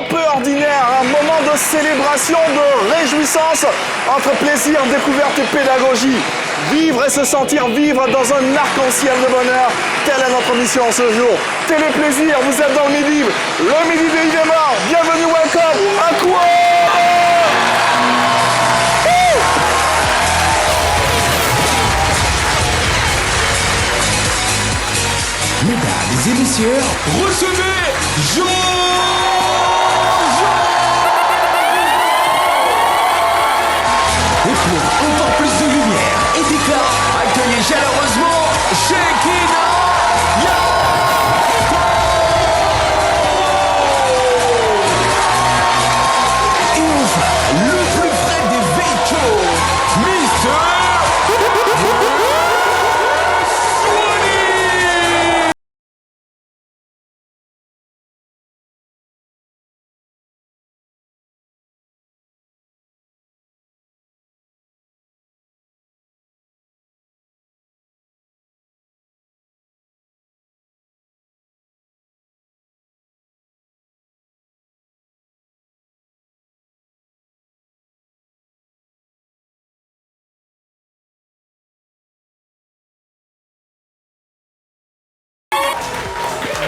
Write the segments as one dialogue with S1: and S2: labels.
S1: Peu ordinaire, un moment de célébration, de réjouissance entre plaisir, découverte et pédagogie. Vivre et se sentir vivre dans un arc-en-ciel de bonheur, telle est notre mission ce jour. Téléplaisir, vous êtes dans le midi de Idemar. Bienvenue, welcome, à quoi?
S2: Mesdames et messieurs, recevez Georges! Et pour encore plus de lumière et d'éclat, accueillez chaleureusement Shekinah Yako! Et enfin, le plus frais des véhicules, Mr.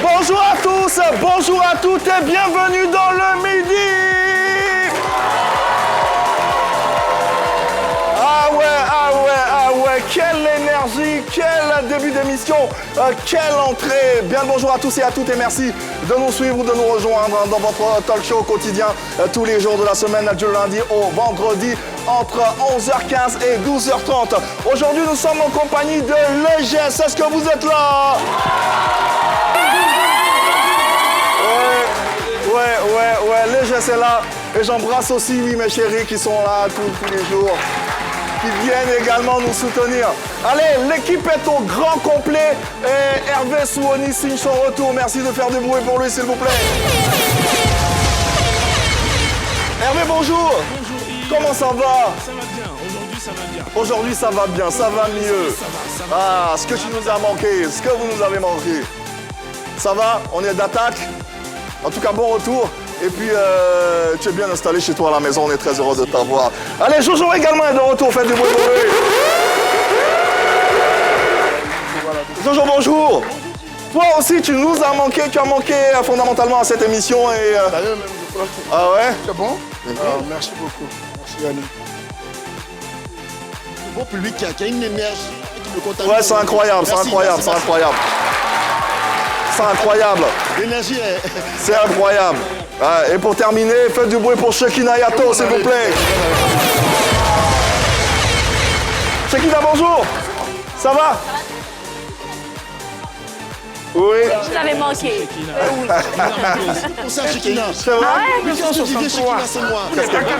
S1: Bonjour à tous, bonjour à toutes et bienvenue dans le midi. Ah ouais, quelle énergie, quel début d'émission, quelle entrée. Bien le bonjour à tous et à toutes et merci de nous suivre ou de nous rejoindre dans votre talk show quotidien tous les jours de la semaine du lundi au vendredi entre 11h15 et 12h30. Aujourd'hui, nous sommes en compagnie de l'EGS. Est-ce que vous êtes là? Ouais, l'EGS est là. Et j'embrasse aussi mes chéris qui sont là tous les jours, qui viennent également nous soutenir. Allez, l'équipe est au grand complet et Hervé Souoni signe son retour. Merci de faire du bruit pour lui, s'il vous plaît. Hervé, bonjour.
S3: Bonjour Yves.
S1: Comment ça va?
S3: Ça va bien, aujourd'hui ça va bien.
S1: Aujourd'hui ça va bien, ça va mieux.
S3: Ça va.
S1: Ah, ce que tu nous as manqué, ce que vous nous avez manqué. Ça va? On est d'attaque? En tout cas, bon retour. Et puis, tu es bien installé chez toi à la maison. On est très heureux de t'avoir. Allez, Jojo également est de retour. Faites du bruit pour lui. Jojo, bonjour. Toi aussi, tu nous as manqué. Tu as manqué fondamentalement à cette émission. Et,
S4: D'ailleurs, même, je crois que
S1: Ah ouais?
S4: c'est bon. Merci beaucoup. Merci, Yannick. Le bon public qui a une énergie et qui me contamine.
S1: Ouais, c'est incroyable, c'est
S4: Merci,
S1: incroyable,
S4: merci,
S1: c'est incroyable. C'est incroyable.
S4: L'énergie est...
S1: C'est incroyable. Et pour terminer, faites du bruit pour Shekinah Yako, s'il vous plaît. Shekinah, bonjour. Ça va? Oui.
S5: Je t'avais manqué.
S4: C'est pour ça, Shekinah.
S1: C'est vrai?
S4: Oui, qu'est-ce que tu dis, Shekinah, c'est moi.
S1: Qu'est-ce qu'elle dit?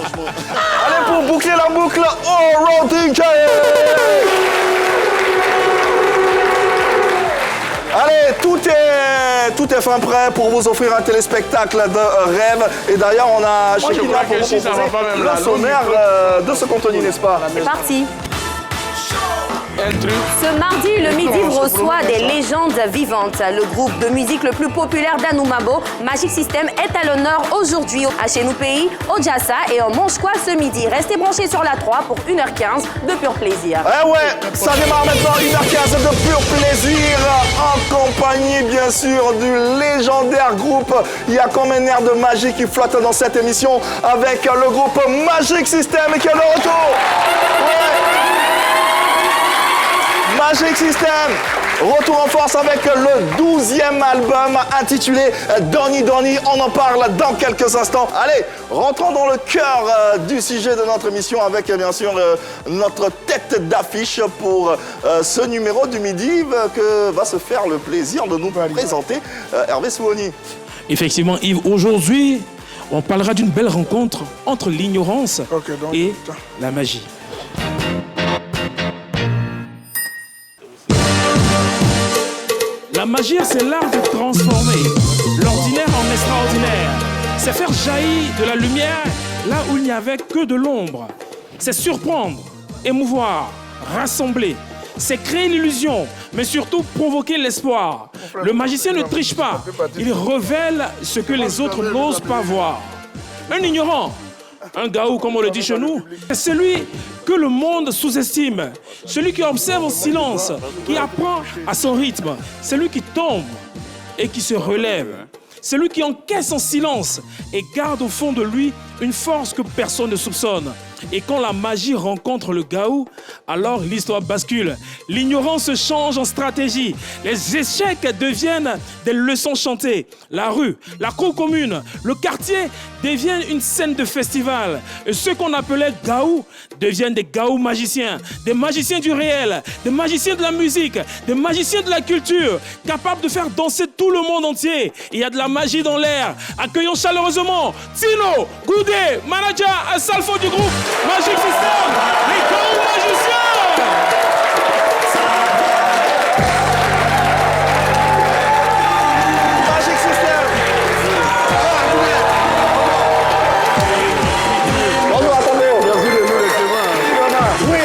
S4: Franchement.
S1: Allez, pour boucler la boucle, Rounding K. Allez, tout est fin prêt pour vous offrir un téléspectacle de rêve. Et d'ailleurs, on a Shekinah pour vous proposer le sommaire de ce contenu, n'est-ce pas?
S5: C'est parti. Ce mardi, le midi vous reçoit des légendes vivantes. Le groupe de musique le plus populaire d'Anoumabo, Magic System, est à l'honneur aujourd'hui à Chez Nous Pays, au Jassa et au Manchecois ce midi. Restez branchés sur la 3 pour 1h15 de pur plaisir.
S1: Eh ouais, ça démarre maintenant 1h15 de pur plaisir en compagnie compagnie, bien sûr, du légendaire groupe. Il y a comme un air de magie qui flotte dans cette émission avec le groupe Magic System qui est de retour. Ouais. Magic System. Retour en force avec le 12e album intitulé Donny Donny. On en parle dans quelques instants. Allez, rentrons dans le cœur du sujet de notre émission avec bien sûr notre tête d'affiche pour ce numéro du midi que va se faire le plaisir de nous présenter Hervé Souoni.
S3: Effectivement, Yves, aujourd'hui, on parlera d'une belle rencontre entre l'ignorance et la magie. La magie, c'est l'art de transformer l'ordinaire en extraordinaire. C'est faire jaillir de la lumière là où il n'y avait que de l'ombre. C'est surprendre, émouvoir, rassembler. C'est créer l'illusion, mais surtout provoquer l'espoir. Le magicien ne triche pas. Il révèle ce que les autres n'osent pas voir. Un ignorant, un gaou comme on le dit chez nous, c'est celui que le monde sous-estime. Celui qui observe en silence, qui apprend à son rythme. Celui qui tombe et qui se relève. Celui qui encaisse en silence et garde au fond de lui une force que personne ne soupçonne. Et quand la magie rencontre le gaou, alors l'histoire bascule. L'ignorance change en stratégie. Les échecs deviennent des leçons chantées. La rue, la cour commune, le quartier deviennent une scène de festival. Et ceux qu'on appelait gaou deviennent des gaou magiciens. Des magiciens du réel, des magiciens de la musique, des magiciens de la culture, capables de faire danser tout le monde entier. Il y a de la magie dans l'air. Accueillons chaleureusement Tino, Goudé, manager à Salfo du groupe Magic System, les gaou magiciens.
S1: Magic System. Bonjour, attendez.
S6: Merci de nous recevoir.
S1: Oui.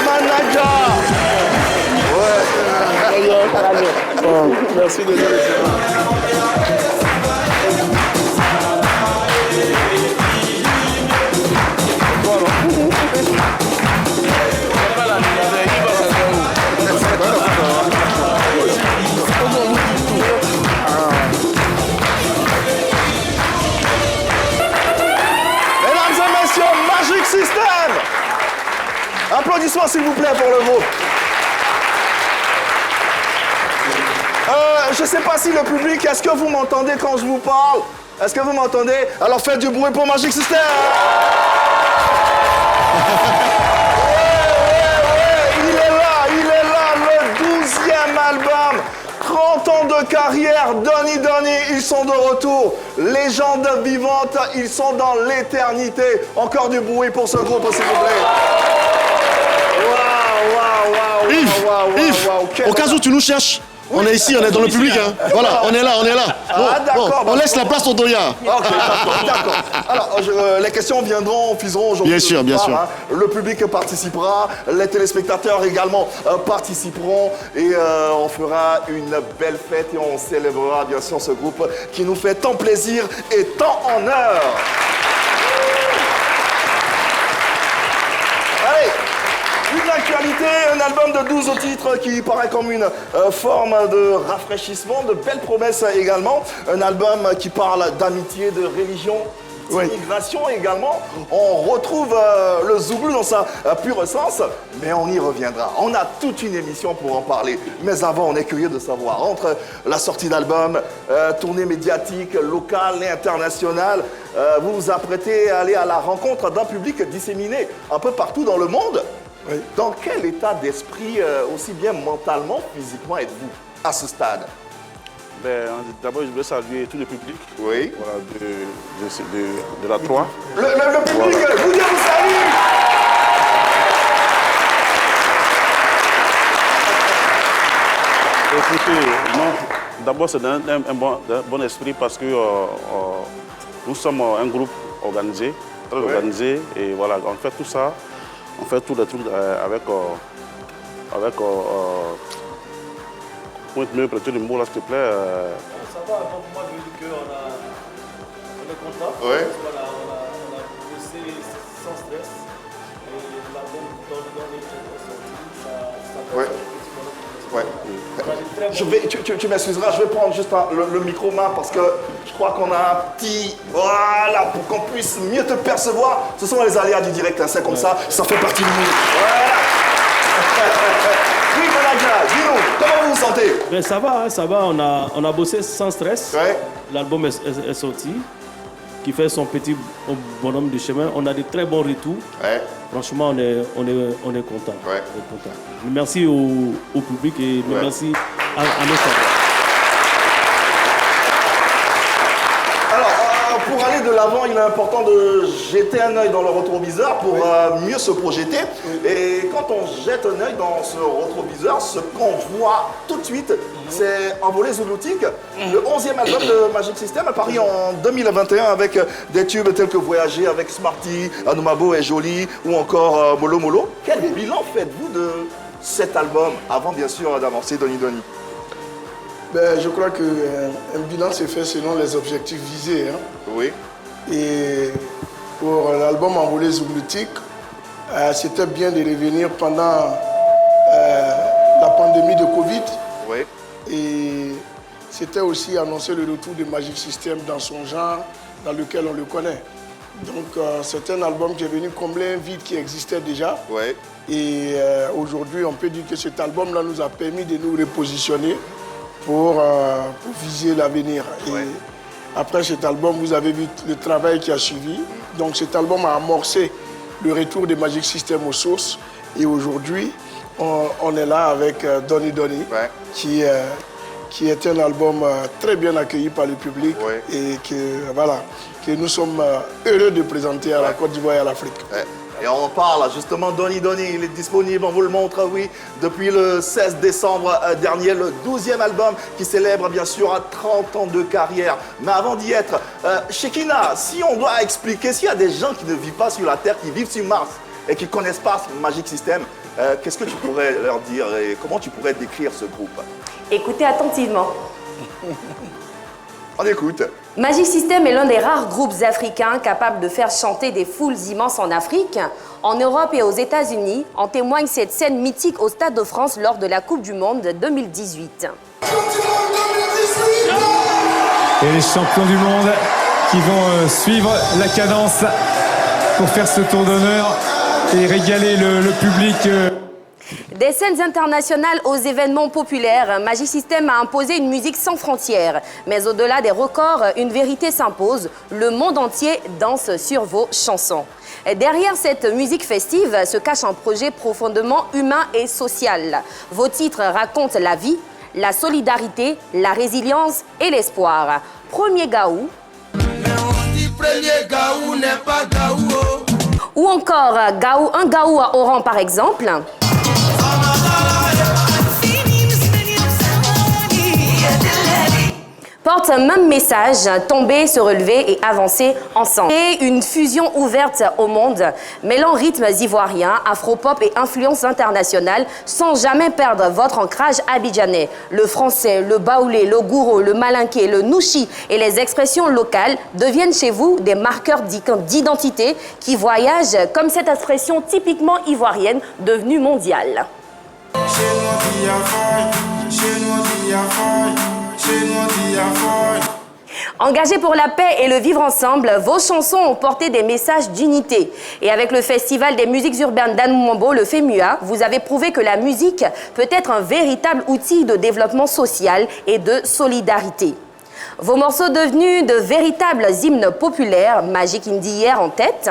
S1: Manager.
S6: Merci de nous recevoir.
S1: Mesdames et messieurs, Magic System. Applaudissements s'il vous plaît pour le groupe. Je ne sais pas si le public, est-ce que vous m'entendez quand je vous parle? Est-ce que vous m'entendez? Alors faites du bruit pour Magic System. Il est là, le 12e album. 30 ans de carrière, Donny Donny, ils sont de retour. Légende vivante, ils sont dans l'éternité. Encore du bruit pour ce groupe, s'il vous plaît.
S4: Yves, au cas où tu nous cherches, on est ici, on est dans le public. Hein. Voilà, on est là.
S1: D'accord.
S4: On laisse la place au doya.
S1: Ok, d'accord. Alors, les questions fuseront aujourd'hui.
S4: Bien sûr.
S1: Hein. Le public participera, les téléspectateurs également participeront et on fera une belle fête et on célébrera bien sûr ce groupe qui nous fait tant plaisir et tant honneur. Allez, une actualité, un album de 12 titres qui paraît comme une forme de rafraîchissement, de belles promesses également. Un album qui parle d'amitié, de religion, d'immigration également. On retrouve le zouglou dans sa pure essence, mais on y reviendra. On a toute une émission pour en parler. Mais avant, on est curieux de savoir, entre la sortie d'album, tournée médiatique, locale et internationale, vous vous apprêtez à aller à la rencontre d'un public disséminé un peu partout dans le monde. Oui. Dans quel état d'esprit, aussi bien mentalement, physiquement, êtes-vous à ce stade?
S7: D'abord, je veux saluer tout le public
S1: voilà,
S7: de la 3.
S1: Le public, vous dire vous salue.
S7: Écoutez, d'abord, c'est un bon esprit parce que nous sommes un groupe organisé, très organisé, et voilà, on fait tout ça. On fait tous les trucs avec comment te me prêter le mot là, s'il te plaît.
S8: Ça va, donc moi je veux dire qu'on est content.
S1: Ouais.
S8: Voilà, on a bossé sans stress. Et l'album dans les est sorti, ça fait un petit moment.
S1: Ouais. Tu m'excuseras, je vais prendre juste le micro-main parce que je crois qu'on a un petit... Voilà, pour qu'on puisse mieux te percevoir. Ce sont les aléas du direct, hein, c'est comme ça fait partie du monde. Voilà. Oui, Manaja, dis-nous, comment vous vous sentez?
S8: Ben, ça va, on a bossé sans stress.
S1: Ouais.
S8: L'album est sorti, qui fait son petit bonhomme de chemin. On a de très bons retours.
S1: Ouais.
S8: Franchement, on est content.
S1: Ouais.
S8: On est content. Merci au public et merci à nos fans.
S1: Alors, pour aller de l'avant, il est important de jeter un œil dans le rétroviseur pour mieux se projeter. Et quand on jette un œil dans ce rétroviseur, ce qu'on voit tout de suite, c'est Envolé Zougloutique, le 11e album de Magic System, apparu en 2021 avec des tubes tels que Voyager avec Smarty, Anoumabo et Jolie, ou encore Molo Molo. Quel bilan faites-vous de cet album, avant bien sûr d'avancer Donny Donny?
S6: Ben, je crois qu'un bilan se fait selon les objectifs visés. Hein.
S1: Oui.
S6: Et pour l'album Envolé Zougloutique, c'était bien de revenir pendant la pandémie de Covid.
S1: Oui.
S6: Et c'était aussi annoncer le retour de Magic System dans son genre, dans lequel on le connaît. Donc c'est un album qui est venu combler un vide qui existait déjà.
S1: Oui.
S6: Et aujourd'hui, on peut dire que cet album-là nous a permis de nous repositionner pour viser l'avenir.
S1: Ouais.
S6: Et après cet album, vous avez vu le travail qui a suivi. Donc cet album a amorcé le retour de Magic System aux sources. Et aujourd'hui, on est là avec Donny Donny, qui est un album très bien accueilli par le public et que nous sommes heureux de présenter à la Côte d'Ivoire et à l'Afrique.
S1: Et on en parle justement, Donny Donny, il est disponible, on vous le montre, oui, depuis le 16 décembre dernier, le 12e album qui célèbre bien sûr 30 ans de carrière. Mais avant d'y être, Shekinah, si on doit expliquer, s'il y a des gens qui ne vivent pas sur la Terre, qui vivent sur Mars et qui ne connaissent pas Magic System, qu'est-ce que tu pourrais leur dire et comment tu pourrais décrire ce groupe?
S5: Écoutez attentivement.
S1: On écoute.
S5: Magic System est l'un des rares groupes africains capables de faire chanter des foules immenses en Afrique, en Europe et aux États-Unis. En témoigne cette scène mythique au Stade de France lors de la Coupe du Monde 2018.
S9: Et les champions du monde qui vont suivre la cadence pour faire ce tour d'honneur et régaler le public.
S5: Des scènes internationales aux événements populaires, Magic System a imposé une musique sans frontières. Mais au-delà des records, une vérité s'impose. Le monde entier danse sur vos chansons. Et derrière cette musique festive se cache un projet profondément humain et social. Vos titres racontent la vie, la solidarité, la résilience et l'espoir. Premier Gaou. Ou encore Gaou, un Gaou à Oran par exemple. Porte un même message, tomber, se relever et avancer ensemble. Et une fusion ouverte au monde, mêlant rythmes ivoiriens, afro-pop et influences internationales, sans jamais perdre votre ancrage abidjanais. Le français, le baoulé, le gouro, le malinké, le nouchi et les expressions locales deviennent chez vous des marqueurs d'identité qui voyagent comme cette expression typiquement ivoirienne devenue mondiale. Engagés pour la paix et le vivre ensemble, vos chansons ont porté des messages d'unité. Et avec le Festival des musiques urbaines d'Anoumabo, le FEMUA, vous avez prouvé que la musique peut être un véritable outil de développement social et de solidarité. Vos morceaux devenus de véritables hymnes populaires, Magic Indie hier en tête.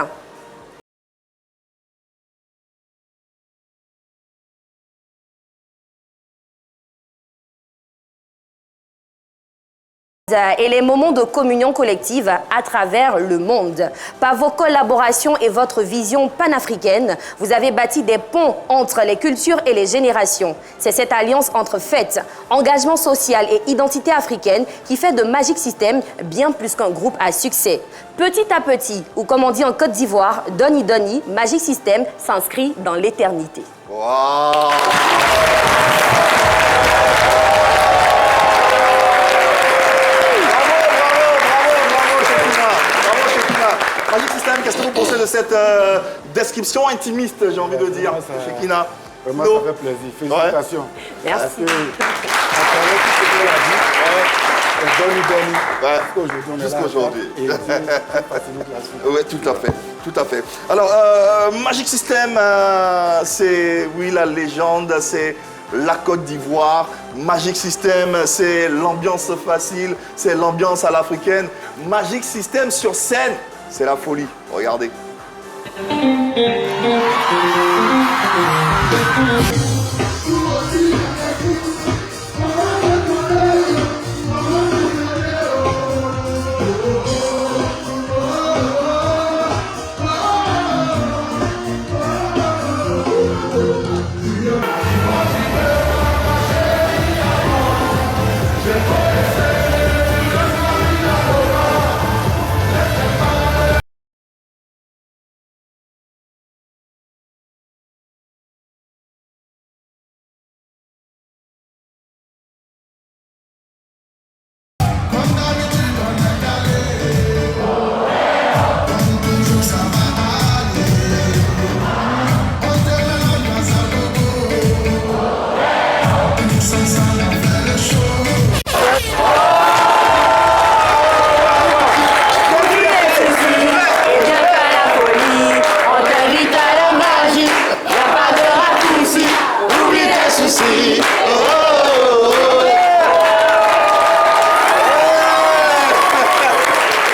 S5: Et les moments de communion collective à travers le monde. Par vos collaborations et votre vision panafricaine, vous avez bâti des ponts entre les cultures et les générations. C'est cette alliance entre fête, engagement social et identité africaine qui fait de Magic System bien plus qu'un groupe à succès. Petit à petit, ou comme on dit en Côte d'Ivoire, Donny Donny, Magic System s'inscrit dans l'éternité.
S1: Wow. Magic System, qu'est-ce que vous pensez de cette description intimiste, j'ai envie de dire, Shekinah?
S10: Vraiment,
S1: No.
S10: ça fait plaisir. Félicitations.
S5: Merci.
S10: Parce que, à travers tout ce qu'elle a dit, Donny,
S1: Jusqu'aujourd'hui.
S10: Et Dieu facilite la suite.
S1: Oui, tout à fait, tout à fait. Alors, Magic System, c'est, oui, la légende, c'est la Côte d'Ivoire. Magic System, c'est l'ambiance facile, c'est l'ambiance à l'africaine. Magic System sur scène, c'est la folie. Regardez.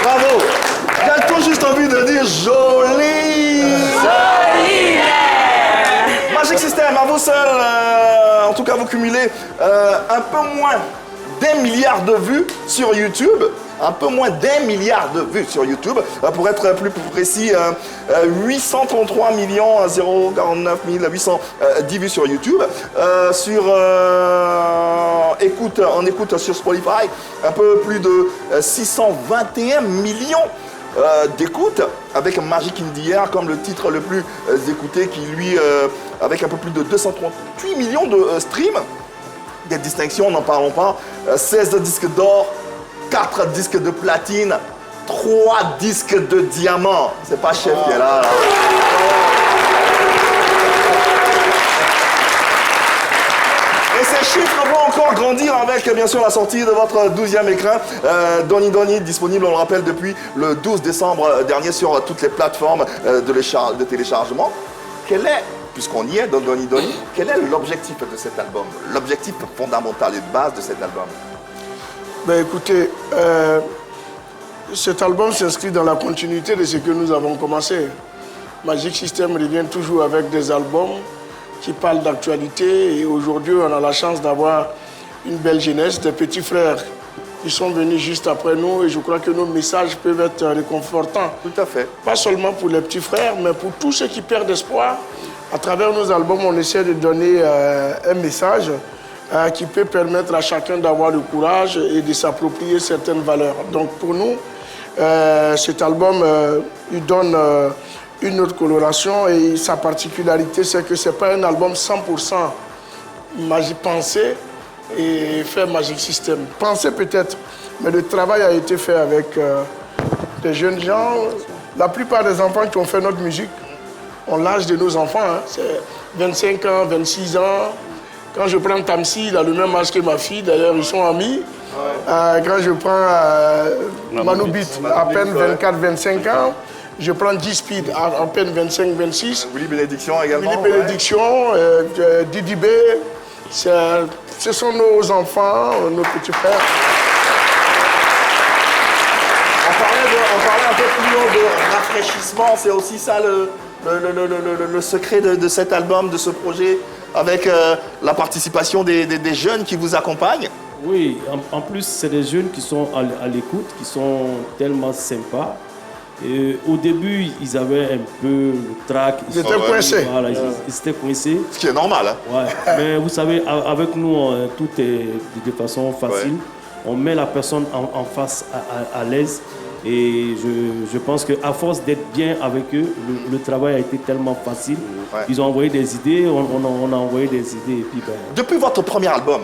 S1: Bravo. J'ai tout juste envie de dire joli. Magic System, à vous seul, en tout cas vous cumulez un peu moins d'1 milliard de vues sur YouTube. Un peu moins d'1 milliard de vues sur YouTube. Pour être plus précis, 833 049 810 vues sur YouTube. En écoute sur Spotify, un peu plus de 621 millions d'écoutes avec Magic in the Air comme le titre le plus écouté qui lui, avec un peu plus de 238 millions de streams. Des distinctions, n'en parlons pas. 16 disques d'or, 4 disques de platine, 3 disques de diamant. C'est pas chef qui est là. Et ces chiffres vont encore grandir avec, bien sûr, la sortie de votre 12e écran. Donny Donny, disponible, on le rappelle, depuis le 12 décembre dernier sur toutes les plateformes de téléchargement. Quel est, puisqu'on y est dans Donny Donny, quel est l'objectif de cet album? L'objectif fondamental et de base de cet album?
S6: Ben écoutez, cet album s'inscrit dans la continuité de ce que nous avons commencé. Magic System revient toujours avec des albums qui parlent d'actualité et aujourd'hui on a la chance d'avoir une belle jeunesse, des petits frères qui sont venus juste après nous et je crois que nos messages peuvent être réconfortants.
S1: Tout à fait.
S6: Pas seulement pour les petits frères, mais pour tous ceux qui perdent espoir. À travers nos albums, on essaie de donner un message qui peut permettre à chacun d'avoir le courage et de s'approprier certaines valeurs. Donc pour nous, cet album, il donne une autre coloration et sa particularité, c'est que ce n'est pas un album 100% pensé et fait Magic System. Pensé peut-être, mais le travail a été fait avec des jeunes gens. La plupart des enfants qui ont fait notre musique ont l'âge de nos enfants, hein. C'est 25 ans, 26 ans. Quand je prends Tamsi, il a le même âge que ma fille, d'ailleurs ils sont amis. Quand je prends Manu Beat, à peine 24-25 ans. Je prends G-Speed, à peine 25-26.
S1: Willy Bénédiction également.
S6: Willy Bénédiction, Didi B. Ce sont nos enfants, nos petits frères.
S1: On parlait un peu plus haut de rafraîchissement, c'est aussi ça le secret de cet album, de ce projet, avec la participation des jeunes qui vous accompagnent.
S8: Oui, en plus, c'est des jeunes qui sont à l'écoute, qui sont tellement sympas. Et au début, ils avaient un peu le trac.
S6: Ils étaient coincés.
S8: Voilà, ils étaient coincés.
S1: Ce qui est normal. Hein.
S8: Ouais. Mais vous savez, avec nous, tout est de façon facile. Ouais. On met la personne en face à l'aise. Et je pense qu'à force d'être bien avec eux, le travail a été tellement facile. Ouais. Ils ont envoyé des idées, on a envoyé des idées. Et puis,
S1: Depuis votre premier album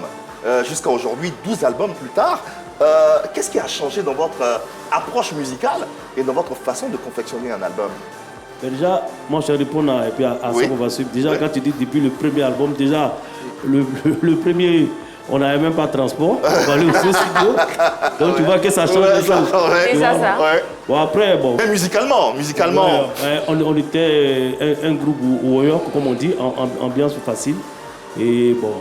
S1: jusqu'à aujourd'hui, 12 albums plus tard, qu'est-ce qui a changé dans votre approche musicale et dans votre façon de confectionner un album?
S8: Déjà, moi je vais répondre et puis à ça qu'on va suivre. Déjà, quand tu dis depuis le premier album, déjà, le premier, on n'avait même pas de transport. On va aller au studio. Donc tu vois que ça change les choses.
S5: Déjà ça.
S8: Bon, après, bon.
S1: Mais musicalement.
S8: On était un groupe warrior, comme on dit, ambiance facile. Et bon,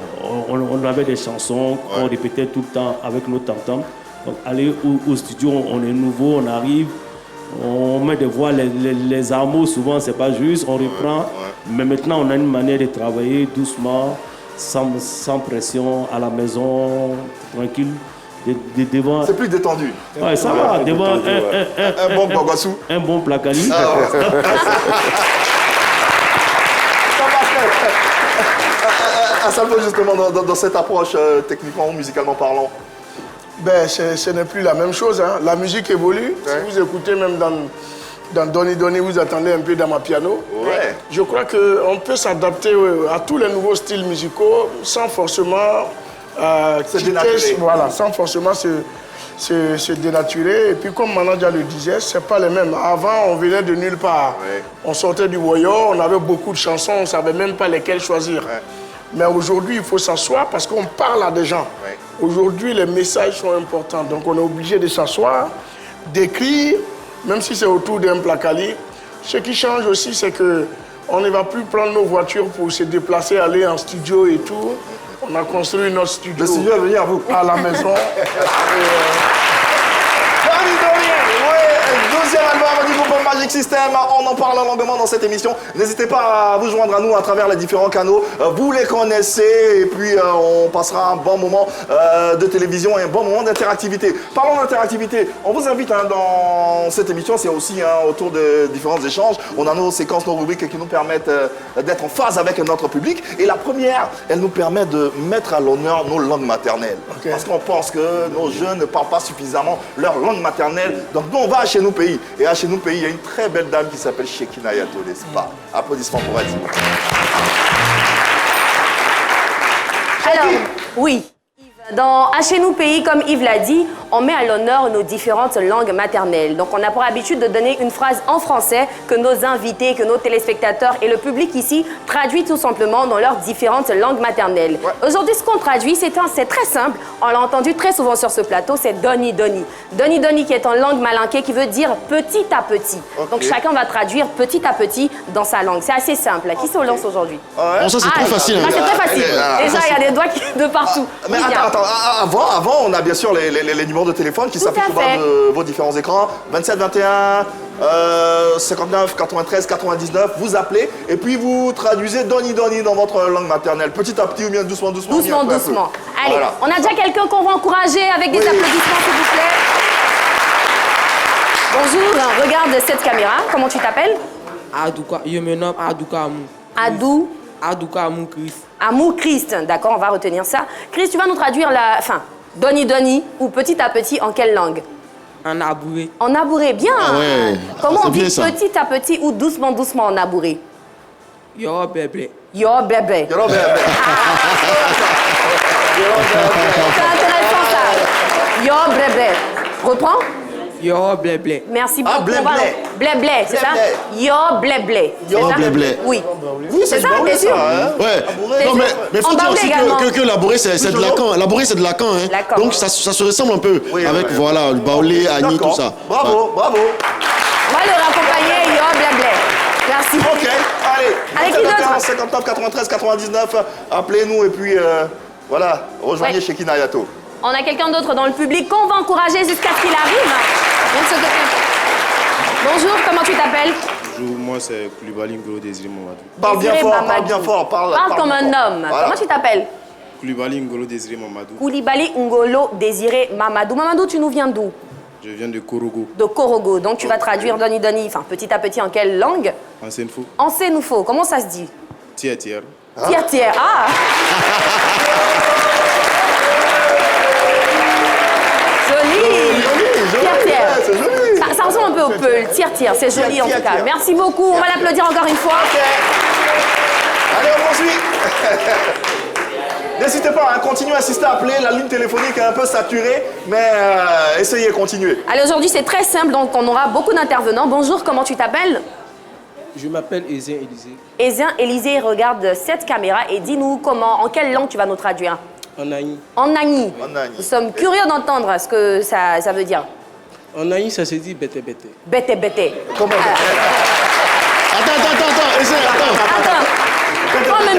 S8: on avait des chansons qu'on répétait tout le temps avec nos tam-tams. Donc aller au studio, on est nouveau, on arrive. On met des voix, les armots souvent c'est pas juste, on reprend. Mais maintenant on a une manière de travailler doucement, sans pression, à la maison, tranquille. Devant...
S1: C'est plus détendu.
S8: Ouais, ça va, devant
S1: un bon Bagassou.
S8: Un bon Placali.
S1: À Salvo, justement, dans cette approche, techniquement ou musicalement parlant.
S6: Ben, ce n'est plus la même chose. Hein. La musique évolue. Si vous écoutez même dans Donny Donny, vous attendez un peu dans ma piano. Je crois qu'on peut s'adapter à tous les nouveaux styles musicaux sans forcément sans forcément se dénaturer. Et puis comme Manadia le disait, c'est pas les mêmes. Avant, on venait de nulle part. On sortait du warrior, on avait beaucoup de chansons, on ne savait même pas lesquelles choisir. Mais aujourd'hui, il faut s'asseoir parce qu'on parle à des gens. Aujourd'hui, les messages sont importants. Donc, on est obligé de s'asseoir, d'écrire, même si c'est autour d'un placali. Ce qui change aussi, c'est qu'on ne va plus prendre nos voitures pour se déplacer, aller en studio et tout. On a construit notre studio.
S1: Le studio à venir à vous.
S6: À la maison.
S1: Deuxième album du groupe Magic System, on en parle longuement dans cette émission. N'hésitez pas à vous joindre à nous à travers les différents canaux. Vous les connaissez et puis on passera un bon moment de télévision et un bon moment d'interactivité. Parlons d'interactivité, on vous invite dans cette émission, c'est aussi autour de différents échanges. On a nos séquences, nos rubriques qui nous permettent d'être en phase avec notre public. Et la première, elle nous permet de mettre à l'honneur nos langues maternelles. Parce qu'on pense que nos jeunes ne parlent pas suffisamment leur langue maternelle. Donc nous, on va à Chez Nous Pays. Et à Chez Nous Pays, il y a une très belle dame qui s'appelle Shekina Yato, n'est-ce pas? Applaudissements pour elle.
S5: Alors, oui. Dans À Chez Nous Pays, comme Yves l'a dit, on met à l'honneur nos différentes langues maternelles. Donc on a pour habitude de donner une phrase en français que nos invités, que nos téléspectateurs et le public ici traduisent tout simplement dans leurs différentes langues maternelles. Aujourd'hui, ce qu'on traduit, c'est très simple. On l'a entendu très souvent sur ce plateau, c'est Donny Donny. Donny Donny qui est en langue malinké qui veut dire petit à petit. Donc chacun va traduire petit à petit dans sa langue. C'est assez simple. Qui se lance aujourd'hui?
S4: Ça c'est très facile.
S5: C'est très facile. Déjà, il y a des doigts de partout.
S1: Mais attends, avant, on a bien sûr les numéros de téléphone qui s'affichent au bas de vos différents écrans. 27 21 59 93 99. Vous appelez et puis vous traduisez Donny Donny dans votre langue maternelle. Petit à petit ou bien doucement.
S5: Doucement. Allez, on a déjà quelqu'un qu'on va encourager avec des applaudissements, s'il vous plaît. Bonjour, regarde cette caméra. Comment tu t'appelles?
S11: Adouka. Je me nomme Adouka Amou. Adouka Amou Christ.
S5: Amou Christ, d'accord, on va retenir ça. Christ, tu vas nous traduire Donny Donny ou petit à petit en quelle langue?
S11: En abouré.
S5: En abouré, bien. Comment on dit
S4: bien,
S5: petit à petit ou doucement en abouré?
S11: Yo bébé.
S5: Yo bébé.
S1: Yo bébé.
S5: C'est intéressant ça. Yo bébé. Reprends.
S11: Yo blé.
S5: Merci beaucoup.
S1: Blé,
S5: c'est ça? Yo blé.
S4: Yo blé.
S5: Oui.
S1: Oui,
S5: c'est ça, bien sûr.
S4: Ouais. Non, mais faut dire aussi que labouré, c'est de Lacan. Labouré, c'est de Lacan. Donc ça se ressemble un peu avec, voilà, le baoulé, Annie, tout ça.
S1: Bravo.
S5: On va le raccompagner, yo blé. Merci.
S1: Ok, allez.
S5: Avec qui d'autre?
S1: 59 93 99. Appelez-nous et puis voilà, rejoignez Shekina Yato.
S5: On a quelqu'un d'autre dans le public qu'on va encourager jusqu'à ce qu'il arrive. Bonjour, comment tu t'appelles?
S12: Bonjour, moi c'est Koulibaly Ngolo Désiré Mamadou.
S1: Parle bien fort.
S5: Parle comme un homme. Voilà. Comment tu t'appelles?
S12: Koulibaly Ngolo Désiré Mamadou.
S5: Koulibaly Ngolo Désiré Mamadou. Mamadou, tu nous viens d'où?
S12: Je viens de Korogo.
S5: De Korogo. Donc tu vas traduire Donny Donny, enfin petit à petit en quelle langue?
S12: En Sénoufo.
S5: En Sénoufo. Comment ça se dit?
S12: Tiers.
S5: Tiers. Joli.
S1: C'est joli.
S5: Ça ressemble un peu au Peul. Tiers. C'est joli en tout cas. Merci beaucoup. On va l'applaudir encore une fois.
S1: Allez, on poursuit. N'hésitez pas à continuer à assister à appeler. La ligne téléphonique est un peu saturée, mais essayez, continuez.
S5: Allez, aujourd'hui c'est très simple, donc on aura beaucoup d'intervenants. Bonjour, comment tu t'appelles?
S11: Je m'appelle Ezien Élisée.
S5: Ezien Élisée, regarde cette caméra et dis-nous en quelle langue tu vas nous traduire.
S11: En Nagni.
S5: En Nagni. Nous sommes curieux d'entendre ce que ça veut dire.
S11: En Nagni, ça se dit bête bête.
S5: Bête bête.
S1: Comment
S4: Attends, Ezien, attends.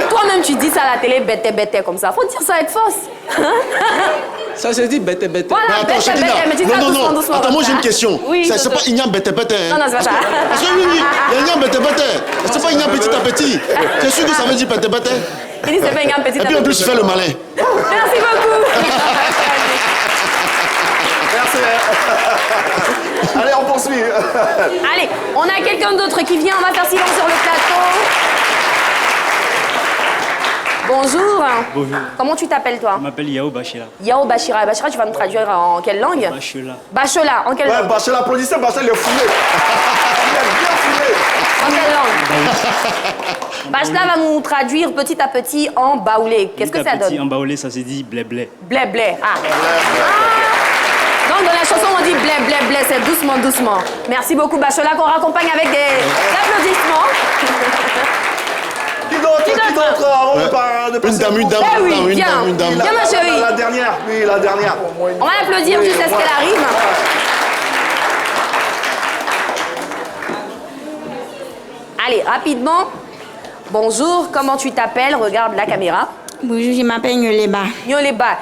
S5: Toi-même, tu dis ça à la télé, bête comme ça. Faut dire ça avec force.
S11: Ça se dit bête bête.
S5: Voilà,
S4: mais attends,
S5: bête, mais dis ça doucement.
S4: Attends, moi j'ai une question.
S5: Oui,
S4: c'est pas Ignam bête.
S5: Non, c'est pas ça.
S4: Parce que oui, il y a Ignam bête. C'est pas Ignam petit à petit. Tu es sûr que ça veut dire bête?
S5: Il dit c'est pas Ignam petit à petit.
S4: Et puis en plus, tu fais le malin.
S5: Merci beaucoup.
S1: Merci. Allez, on poursuit.
S5: Allez, on a quelqu'un d'autre qui vient. On va faire silence sur le plateau. Bonjour.
S13: Bonjour.
S5: Comment tu t'appelles, toi?
S13: Je m'appelle Yao Bachira.
S5: Yao Bachira. Bachira, tu vas nous traduire en quelle langue?
S13: Bachela.
S5: Bachela, en quelle langue?
S1: Bachela, applaudissez, Bachela, il est foulé. Il est bien foulé.
S5: En quelle langue? Bachela va nous traduire petit à petit en baoulé. Qu'est-ce que ça donne?
S13: En baoulé, ça se dit blé blé.
S5: Blé blé. Ah. Donc dans la chanson, on dit blé blé blé, c'est doucement, doucement. Merci beaucoup, Bachela, qu'on raccompagne avec des applaudissements.
S1: Qui d'autre avant de passer
S4: Une dame.
S5: Oui, viens, ma chérie.
S1: La dernière, oui, la dernière.
S5: On va l'applaudir jusqu'à ce qu'elle arrive. Allez, rapidement. Bonjour, comment tu t'appelles? Regarde la caméra.
S14: Bonjour, je m'appelle Nyoleba.
S5: Nyoleba,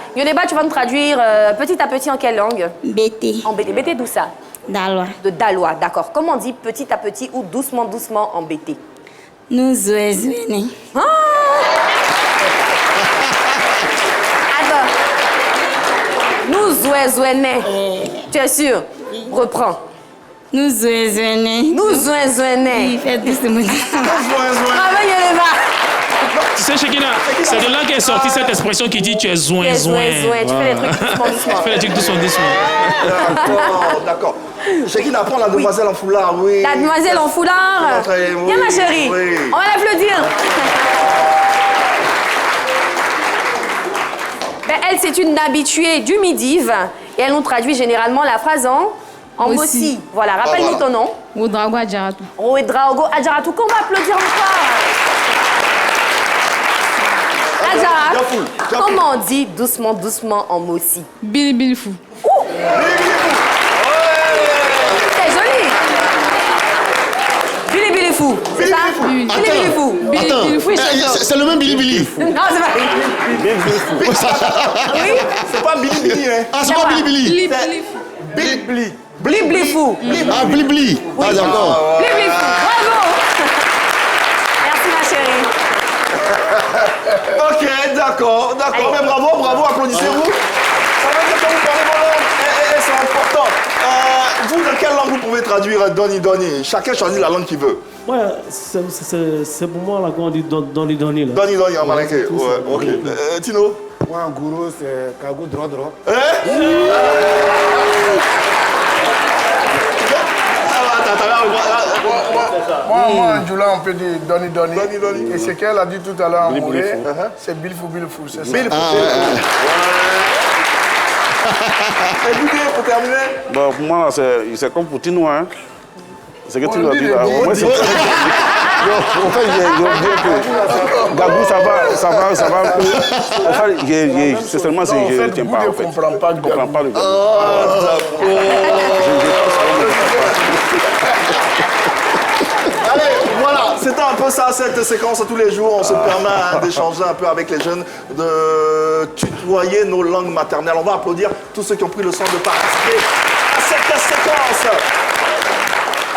S5: tu vas me traduire petit à petit en quelle langue?
S14: Bété.
S5: En Bété. Bété d'où ça?
S14: Dalois.
S5: De Dalois, d'accord. Comment on dit petit à petit ou doucement, doucement en Bété?
S14: Nous zouezouene.
S5: Ah! Attends. Nous zouezouene. Tu es sûr? Reprends.
S14: Nous zouezouene.
S5: Nous zouezouene.
S14: Oui, fais doucement.
S5: Bravo, Nyoleba.
S3: Tu sais, Shekina, c'est de là qu'est sortie cette expression qui dit tu es zouin.
S5: Tu fais les trucs doucement.
S3: Tu fais les trucs doucement.
S1: D'accord. Shekina, prends la demoiselle en foulard, oui.
S5: La demoiselle en foulard. Viens, ma chérie.
S1: Oui.
S5: On va l'applaudir. Elle, c'est une habituée du Midiv et elle nous traduit généralement la phrase en Mossi. Voilà, rappelle-nous ton nom.
S14: Ouedraogo Adjaratou.
S5: Ouedraogo Adjaratou, qu'on va applaudir encore. Adjara, comment on dit doucement, doucement en Mossi?
S14: Bilibilfou.
S5: C'est joli. Bilibilifou, c'est ça? Bilibilifou.
S4: Attends, c'est le même Bilibili.
S5: Non, c'est pas. Oui?
S1: C'est pas Bilibili, hein?
S4: Ah, c'est pas Bilibili.
S1: Bilibili.
S5: Bliblifou.
S4: Ah, Blibli. Ah, d'accord.
S5: Bliblifou. Bravo. Merci, ma chérie.
S1: Ok, d'accord. Mais bravo, applaudissez-vous. Ça veut dire que vous parlez vos langues et c'est important. Vous, dans quelle langue vous pouvez traduire Doni? Chacun choisit la langue qu'il veut.
S8: Ouais, c'est pour moi là quand on dit Doni là.
S1: Doni en malinké. Ouais, ok. Tino?
S10: Moi, en gourou, c'est Kagou Dro. Moi, en Djoula, on peut dire Doni. Et ce qu'elle a dit tout à l'heure en Mouré, c'est Bilfou. C'est ça.
S1: Bilfou. Et vous dites, pour terminer?
S7: Bon, pour moi, c'est comme pour Tino, hein. C'est que tu l'as dit là. Moi, c'est en fait, j'ai oublié que Gabou, ça va un peu. En fait, c'est seulement si je ne tiens pas.
S6: Je ne comprends pas le Gabou.
S1: Allez, voilà, c'était un peu ça, cette séquence tous les jours. On se permet d'échanger un peu avec les jeunes, de tutoyer nos langues maternelles. On va applaudir tous ceux qui ont pris le soin de participer à cette séquence.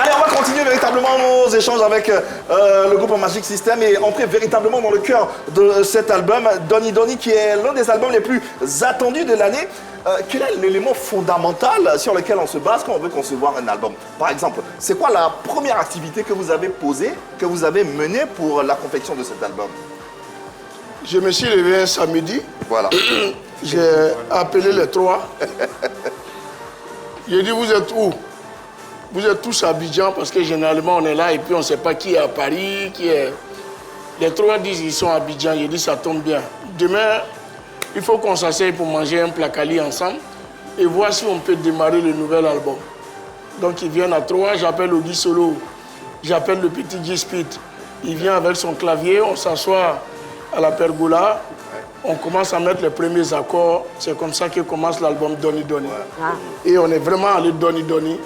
S1: Allez, on va continuer véritablement nos échanges avec le groupe Magic System et entrer véritablement dans le cœur de cet album, Doni, qui est l'un des albums les plus attendus de l'année. Quel est l'élément fondamental sur lequel on se base quand on veut concevoir un album? Par exemple, c'est quoi la première activité que vous avez posée, que vous avez menée pour la confection de cet album?
S6: Je me suis levé un samedi.
S1: Voilà.
S6: J'ai appelé les trois. J'ai dit, vous êtes où? Vous êtes tous à Abidjan parce que généralement on est là et puis on ne sait pas qui est à Paris, qui est... Les trois disent qu'ils sont à Abidjan. J'ai dit ça tombe bien. Demain, il faut qu'on s'asseye pour manger un placali ensemble et voir si on peut démarrer le nouvel album. Donc ils viennent à trois, j'appelle Audi Solo j'appelle le petit G-Speed. Il vient avec son clavier, on s'assoit à la pergola, on commence à mettre les premiers accords. C'est comme ça que commence l'album Donny Donny. Et on est vraiment allé Donny Donny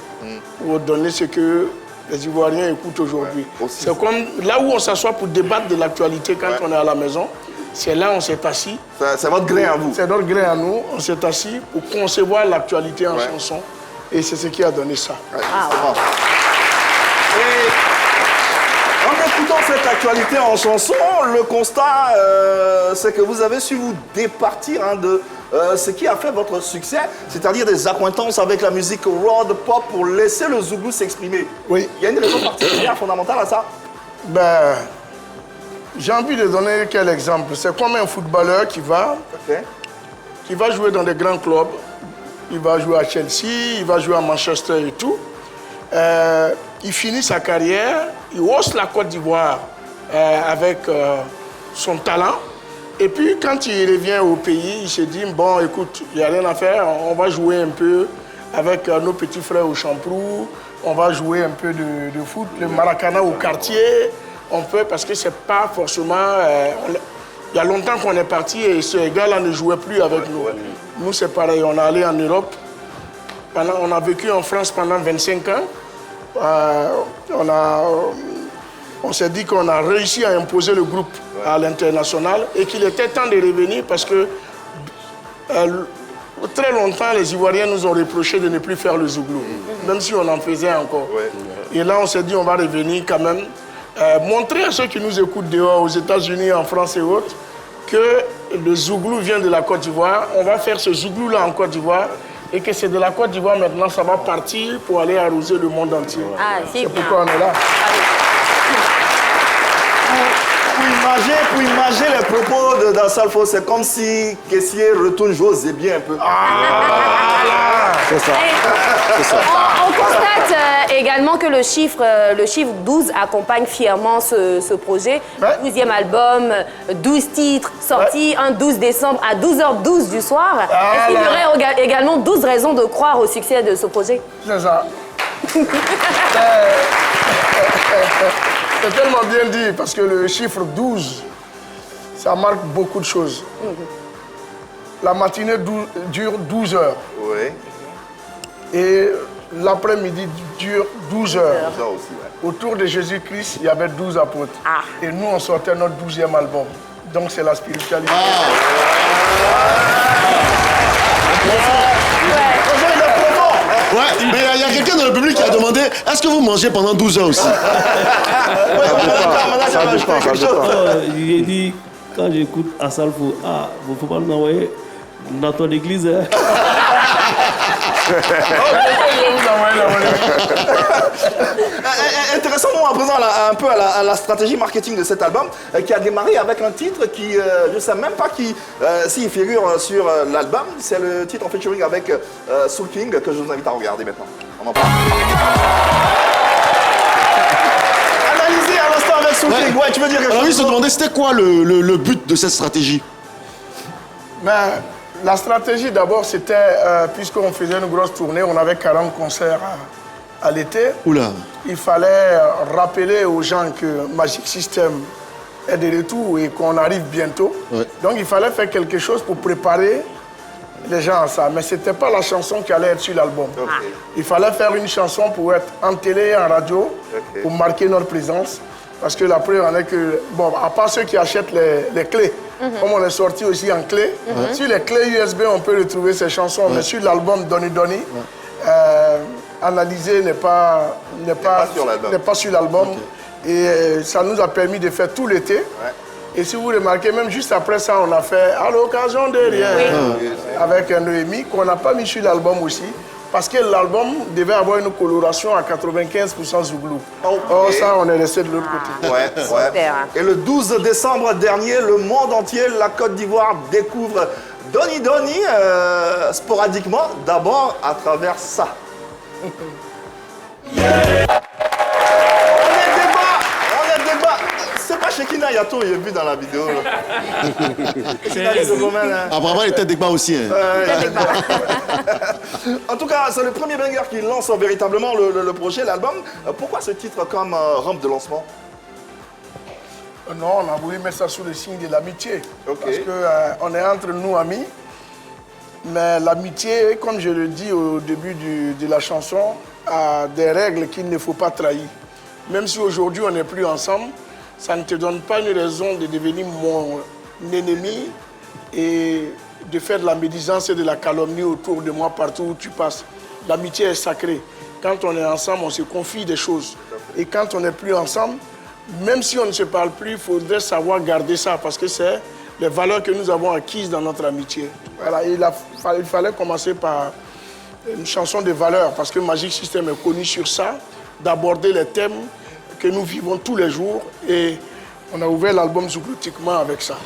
S6: pour donner ce que les Ivoiriens écoutent aujourd'hui. C'est comme là où on s'assoit pour débattre de l'actualité quand on est à la maison. C'est là où on s'est assis.
S1: C'est votre grain à vous.
S6: C'est notre grain à nous. On s'est assis pour concevoir l'actualité en chanson. Et c'est ce qui a donné ça.
S1: Et en écoutant cette actualité en chanson, le constat, c'est que vous avez su vous départir de ce qui a fait votre succès, c'est-à-dire des accointances avec la musique rock, pop, pour laisser le Zouglou s'exprimer.
S6: Oui.
S1: Il y a une raison particulière, fondamentale à ça?
S6: Ben, j'ai envie de donner quel exemple. C'est comme un footballeur qui va jouer dans des grands clubs. Il va jouer à Chelsea, il va jouer à Manchester et tout. Il finit sa carrière, il hausse la Côte d'Ivoire avec son talent. Et puis, quand il revient au pays, il se dit, bon, écoute, il n'y a rien à faire, on va jouer un peu avec nos petits frères au Champrou, on va jouer un peu de foot, le Maracana au quartier, on peut, parce que c'est pas forcément... il y a longtemps qu'on est parti et ce gars-là ne jouait plus avec nous. Nous, c'est pareil, on est allé en Europe, on a vécu en France pendant 25 ans, on s'est dit qu'on a réussi à imposer le groupe à l'international et qu'il était temps de revenir parce que très longtemps, les Ivoiriens nous ont reproché de ne plus faire le Zouglou, même si on en faisait encore. Et là, on s'est dit on va revenir quand même, montrer à ceux qui nous écoutent dehors, aux États-Unis, en France et autres, que le Zouglou vient de la Côte d'Ivoire. On va faire ce Zouglou-là en Côte d'Ivoire. Et que c'est de la Côte d'Ivoire maintenant, ça va partir pour aller arroser le monde entier. C'est pourquoi on est là.
S1: Pour imaginer les propos d'Assalfo, c'est comme si Kessié retourne José bien un peu. C'est ça.
S5: On constate également que le chiffre 12 accompagne fièrement ce projet. 12e album, 12 titres, sorti un 12 décembre à 12h12 du soir. Est-ce qu'il y aurait également 12 raisons de croire au succès de ce projet?
S6: C'est ça. C'est tellement bien dit, parce que le chiffre 12, ça marque beaucoup de choses. La matinée dure 12 heures. Et l'après-midi dure 12 heures. Autour de Jésus-Christ, il y avait 12 apôtres. Et nous, on sortait notre 12e album. Donc, c'est la spiritualité.
S4: Mais il y a quelqu'un dans le public qui a demandé est-ce que vous mangez pendant 12 heures aussi?
S8: Il dit, quand j'écoute Assalfo, il ne faut pas nous envoyer dans ton église.
S1: Intéressons-nous à présent un peu à la stratégie marketing de cet album qui a démarré avec un titre qui, je ne sais même pas s'il figure sur l'album. C'est le titre en featuring avec Soul King que je vous invite à regarder maintenant. On en parle. Analysez à l'instant avec Soul King. Ouais, tu veux dire quelque chose?
S4: Alors, il se demandait c'était quoi le but de cette stratégie?
S6: La stratégie, d'abord, c'était, puisqu'on faisait une grosse tournée, on avait 40 concerts à l'été. Il fallait rappeler aux gens que Magic System est de retour et qu'on arrive bientôt. Donc, il fallait faire quelque chose pour préparer les gens à ça. Mais ce n'était pas la chanson qui allait être sur l'album. Il fallait faire une chanson pour être en télé et en radio, pour marquer notre présence. Parce que la preuve en est que, bon, à part ceux qui achètent les clés, comme on est sorti aussi en clé, sur les clés USB, on peut retrouver ces chansons, mais sur l'album Donny Donny, Analyser n'est pas sur l'album. Et ça nous a permis de faire tout l'été. Et si vous remarquez, même juste après ça, on a fait « À l'occasion de rien avec un Noémie, qu'on n'a pas mis sur l'album aussi. Parce que l'album devait avoir une coloration à 95% Zouglou. Or, ça, on est resté de l'autre côté.
S1: Et le 12 décembre dernier, le monde entier, la Côte d'Ivoire découvre Donny Donny sporadiquement, d'abord à travers ça. On est débat. C'est pas Shekina, y a tout, il est vu dans la vidéo.
S4: Apparemment, il était Degba aussi. Hein.
S1: En tout cas, c'est le premier banger qui lance véritablement le projet, l'album. Pourquoi ce titre comme rampe de lancement?
S6: Non, on a voulu mettre ça sous le signe de l'amitié. Parce qu'on est entre nous amis. Mais l'amitié, comme je le dis au début de la chanson, a des règles qu'il ne faut pas trahir. Même si aujourd'hui on n'est plus ensemble, ça ne te donne pas une raison de devenir mon ennemi et de faire de la médisance et de la calomnie autour de moi partout où tu passes. L'amitié est sacrée. Quand on est ensemble, on se confie des choses. Et quand on n'est plus ensemble, même si on ne se parle plus, il faudrait savoir garder ça parce que c'est les valeurs que nous avons acquises dans notre amitié. Voilà, il fallait commencer par une chanson de valeurs parce que Magic System est connu sur ça, d'aborder les thèmes que nous vivons tous les jours et on a ouvert l'album sous-critiquement avec ça.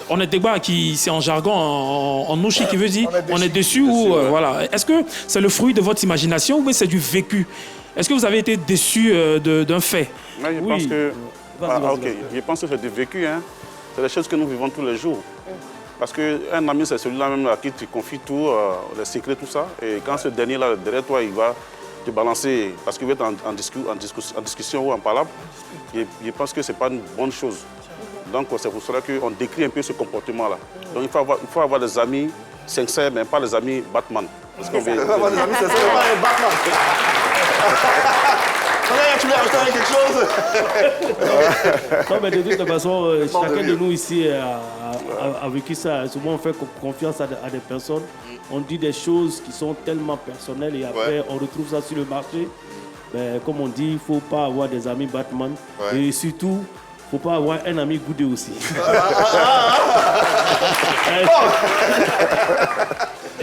S3: On est Degba qui, c'est en jargon, en nouchi qui veut dire on est dessus ou voilà. Est-ce que c'est le fruit de votre imagination ou c'est du vécu? Est-ce que vous avez été déçu d'un fait?
S7: Je pense que je pense que c'est du vécu. Hein. C'est des choses que nous vivons tous les jours. Parce qu'un ami, c'est celui-là même à qui tu confies tout, les secrets, tout ça. Et quand ce dernier-là, derrière toi, il va te balancer, parce qu'il va être en discussion ou en palabre, je pense que ce n'est pas une bonne chose. Donc c'est pour cela qu'on décrit un peu ce comportement-là. Donc il faut avoir des amis sincères, mais pas des amis Batman. Parce qu'on veut avoir des amis sincères, mais pas les Batman.
S1: Tu voulais rajouter quelque chose?
S8: Non, mais de toute façon, chacun de nous ici a vécu ça. Souvent, on fait confiance à des personnes. On dit des choses qui sont tellement personnelles et après, on retrouve ça sur le marché. Mais comme on dit, il ne faut pas avoir des amis Batman. Et surtout, il ne faut pas avoir un ami Goudé aussi.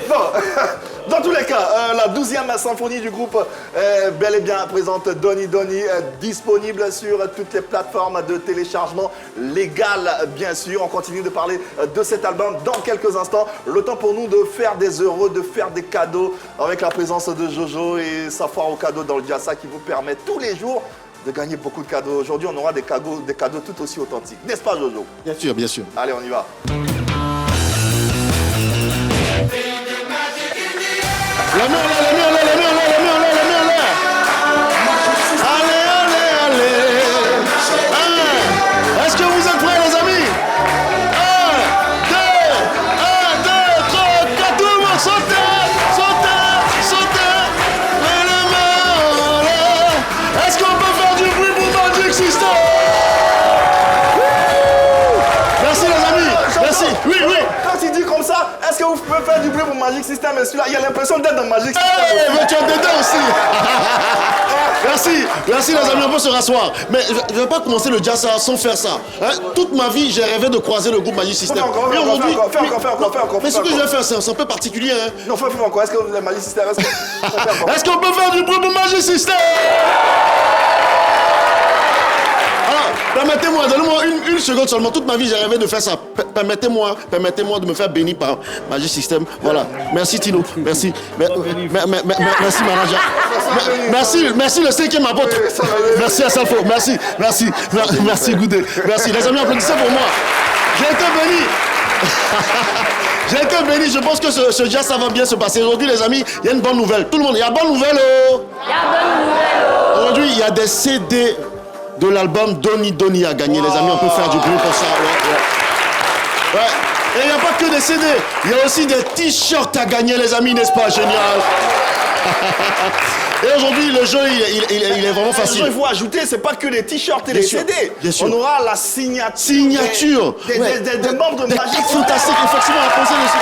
S1: Bon, dans tous les cas, la 12e symphonie du groupe est bel et bien présente. Donny Donny, disponible sur toutes les plateformes de téléchargement légales, bien sûr. On continue de parler de cet album dans quelques instants. Le temps pour nous de faire des euros, de faire des cadeaux avec la présence de Jojo et sa foire aux cadeaux dans le Jassa qui vous permet tous les jours de gagner beaucoup de cadeaux. Aujourd'hui, on aura des cadeaux tout aussi authentiques. N'est-ce pas, Jojo?
S4: Bien sûr, bien sûr.
S1: Allez, on y va.
S4: La main là, la main là, la main là, la main là, la main là. Allez, allez, allez. Est-ce que vous êtes prêts, les amis? 1, 2, 3, 4, tout le monde, sautez, sautez, sautez. Et les mains là. Est-ce qu'on peut faire du bruit pour Magic System? Merci, les amis. Merci. Oui, oui.
S1: Quand il dit comme ça, est-ce que vous pouvez faire du bruit pour Magic System? Et celui-là, il y a l'impression d'être dans Magic System.
S4: Mais tu es dedans aussi. Merci, merci les amis, on peut se rasseoir. Mais je ne vais pas commencer le jazz sans faire ça. Hein? Toute ma vie, j'ai rêvé de croiser le groupe Magic System.
S1: Fais encore.
S4: Mais ce que je vais faire, c'est un peu particulier. Hein?
S1: Non, fais encore. Est-ce que le Magic System...
S4: Est-ce qu'on peut faire du bruit pour Magic System? Permettez-moi, donnez-moi une seconde seulement. Toute ma vie, j'ai rêvé de faire ça. Permettez-moi de me faire bénir par Magic System. Voilà. Merci Tino. Merci. Merci Manager. Merci le 5e apôtre. Merci à Salfo. Merci Goudé. Merci. Les amis, applaudissez pour moi. J'ai été béni. J'ai été béni. Je pense que ce jazz, ça va bien se passer. Aujourd'hui, les amis, il y a une bonne nouvelle. Tout le monde, il y a bonne nouvelle.
S5: Il y a bonne nouvelle.
S4: Aujourd'hui, il y a des CD de l'album Donny Donny à gagner. Les amis, on peut faire du bruit pour ça. Ouais. Et il n'y a pas que des CD, il y a aussi des t-shirts à gagner, les amis, n'est-ce pas? Génial. Et aujourd'hui, le jeu, il est vraiment facile.
S1: Il faut ajouter, c'est pas que les t-shirts et les CD.
S4: Bien sûr.
S1: On aura la signature. Des membres de Magic.
S4: Fantastique, effectivement, à penser dessus.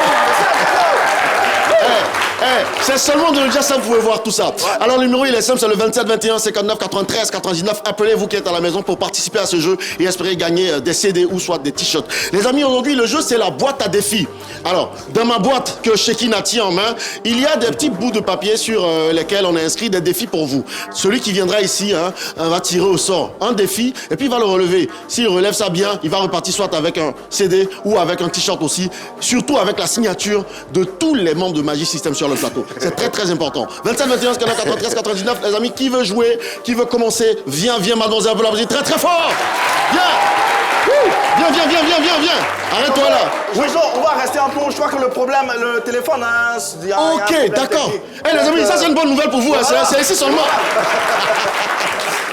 S4: C'est seulement de le dire ça, vous pouvez voir tout ça. Alors le numéro il est simple, c'est le 27 21 59 93 99. Appelez-vous qui êtes à la maison pour participer à ce jeu et espérer gagner des CD ou soit des t-shirts. Les amis, aujourd'hui le jeu c'est la boîte à défis. Alors dans ma boîte que Shekin a tient en main, il y a des petits bouts de papier sur lesquels on a inscrit des défis pour vous. Celui qui viendra ici va tirer au sort un défi et puis il va le relever. S'il relève ça bien, il va repartir soit avec un CD ou avec un t-shirt aussi. Surtout avec la signature de tous les membres de Magic System sur le plateau. C'est très très important. 27 21 93 99, les amis, qui veut jouer, qui veut commencer, viens mademoiselle, vous l'applaudissez très très fort. Viens. Viens. Arrête-toi là.
S1: Jojo, on va rester un peu. Je crois que le problème, le téléphone, hein,
S4: Ok, d'accord. Les amis, ça c'est une bonne nouvelle pour vous. Voilà. C'est ici seulement.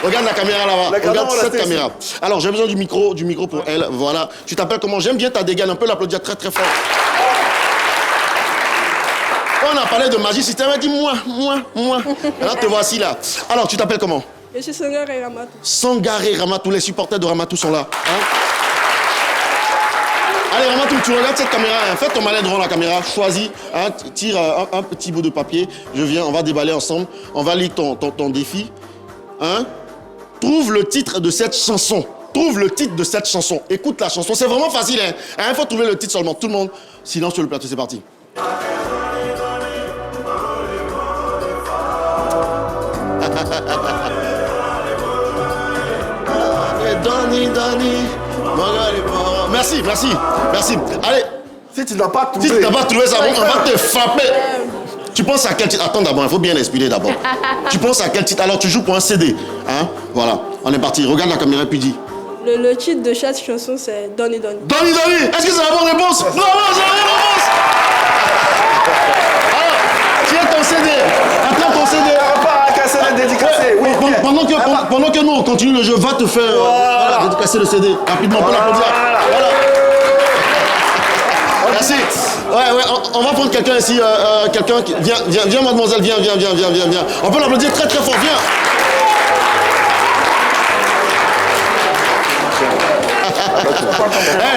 S4: Regarde la caméra là-bas. Regarde cette caméra. Alors, j'ai besoin du micro pour elle. Voilà. Tu t'appelles comment? J'aime bien ta dégaine. On peut l'applaudir très très fort. On a parlé de Magic System. Elle dit moi. Alors, te voici là. Alors, tu t'appelles comment?
S15: Je suis Sangaré Ramatou.
S4: Sangaré Ramatou. Les supporters de Ramatou sont là. Hein? Allez, Ramatou, tu regardes cette caméra. Hein. Fais ton malin devant la caméra. Choisis. Hein, tire un petit bout de papier. Je viens. On va déballer ensemble. On va lire ton défi. Hein? Trouve le titre de cette chanson. Écoute la chanson. C'est vraiment facile. Il faut trouver le titre seulement. Tout le monde, silence sur le plateau. C'est parti. Merci. Allez.
S1: Si tu n'as pas trouvé.
S4: Ça, on va te frapper. Tu penses à quel titre? Attends d'abord, il faut bien expliquer d'abord. Tu penses à quel titre? Alors tu joues pour un CD. Hein? Voilà, on est parti. Regarde la caméra et puis dis.
S15: Le titre de chaque chanson, c'est Donny.
S4: Est-ce que c'est la bonne réponse? Bravo, c'est la bonne réponse. Alors, tiens ton CD. Attends ton CD.
S1: Pas un CD dédicacé. Oui,
S4: pendant que nous on continue le jeu, va te faire dédicacer le CD. Rapidement, on peut l'applaudir. Voilà. Merci. Ouais, on va prendre quelqu'un ici. Quelqu'un qui. Viens, mademoiselle, viens. On peut l'applaudir très très fort, viens.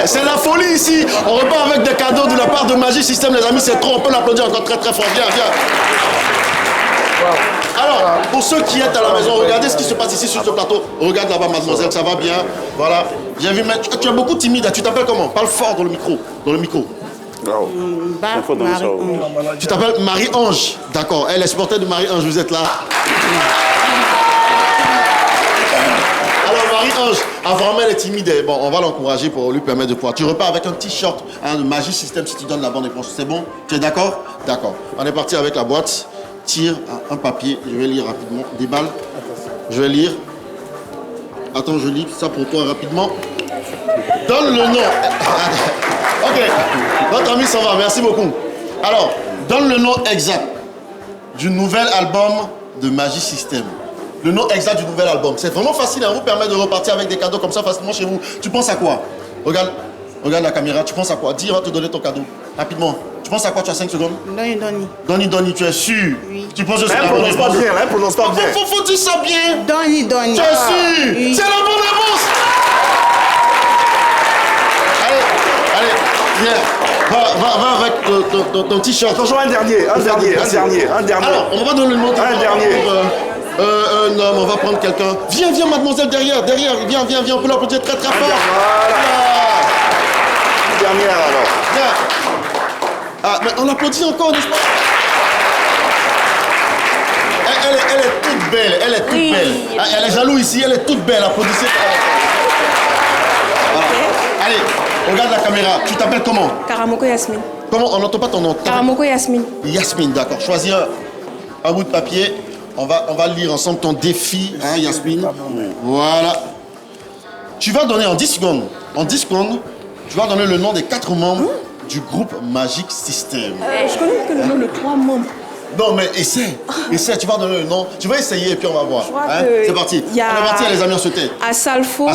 S4: C'est la folie ici. On repart avec des cadeaux de la part de Magic System, les amis. C'est trop. On peut l'applaudir encore très très fort. Viens. Alors, pour ceux qui êtes à la maison, regardez ce qui se passe ici sur ce plateau. Regarde là-bas, mademoiselle, ça va bien. Voilà. J'ai vu, mais tu es beaucoup timide. Tu t'appelles comment? Parle fort dans le micro. Tu t'appelles Marie-Ange. D'accord. Elle est supporter de Marie-Ange. Vous êtes là. Alors, Marie-Ange, apparemment, elle est timide. Bon, on va l'encourager pour lui permettre de pouvoir. Tu repars avec un t-shirt de Magic System si tu donnes la bonne réponse. C'est bon? Tu es d'accord? D'accord. On est parti avec la boîte. Tire un papier. Je vais lire rapidement. Déballe. Je vais lire. Attends, je lis ça pour toi rapidement. Donne le nom. Ok. Notre ami s'en va. Merci beaucoup. Alors, donne le nom exact du nouvel album de Magic System. Le nom exact du nouvel album. C'est vraiment facile. On vous permet de repartir avec des cadeaux comme ça facilement chez vous. Tu penses à quoi? Regarde la caméra. Tu penses à quoi? Dis, on va te donner ton cadeau. Rapidement. Tu penses à quoi? Tu as 5 secondes? Donny, tu es sûr?
S14: Oui.
S4: Tu penses que c'est la bonne réponse?
S1: Prononce pas bien.
S4: Faut dire ça bien.
S14: Donny.
S4: Tu es sûr?
S14: Oui.
S4: C'est la bonne réponse. Allez, viens. Va avec ton t-shirt.
S1: Attention, un dernier.
S4: Alors, on va donner le nom.
S1: Un dernier.
S4: Un homme, on va prendre quelqu'un. Viens, mademoiselle, derrière. Viens, on peut l'applaudir très très fort.
S1: Voilà. Dernière alors.
S4: Viens. Ah, mais on l'applaudit encore, n'est-ce pas? Elle est toute belle, belle. Ah, elle est jalouse ici, elle est toute belle. Applaudissez. Voilà. Allez, regarde la caméra. Tu t'appelles comment?
S15: Karamoko Yasmine.
S4: Comment? On n'entend pas ton nom.
S15: Karamoko Yasmine.
S4: Yasmine, d'accord. Choisis un bout de papier. On va lire ensemble ton défi, hein, Yasmine. Voilà. Tu vas donner en 10 secondes. Tu vas donner le nom des 4 membres du groupe Magic System.
S15: Je connais que le nom de 3 membres.
S4: Non, mais essaie, tu vas donner le nom. Tu vas essayer et puis on va voir. Hein? C'est parti.
S15: On est
S4: parti, les amis, on se tait.
S15: Asalfo,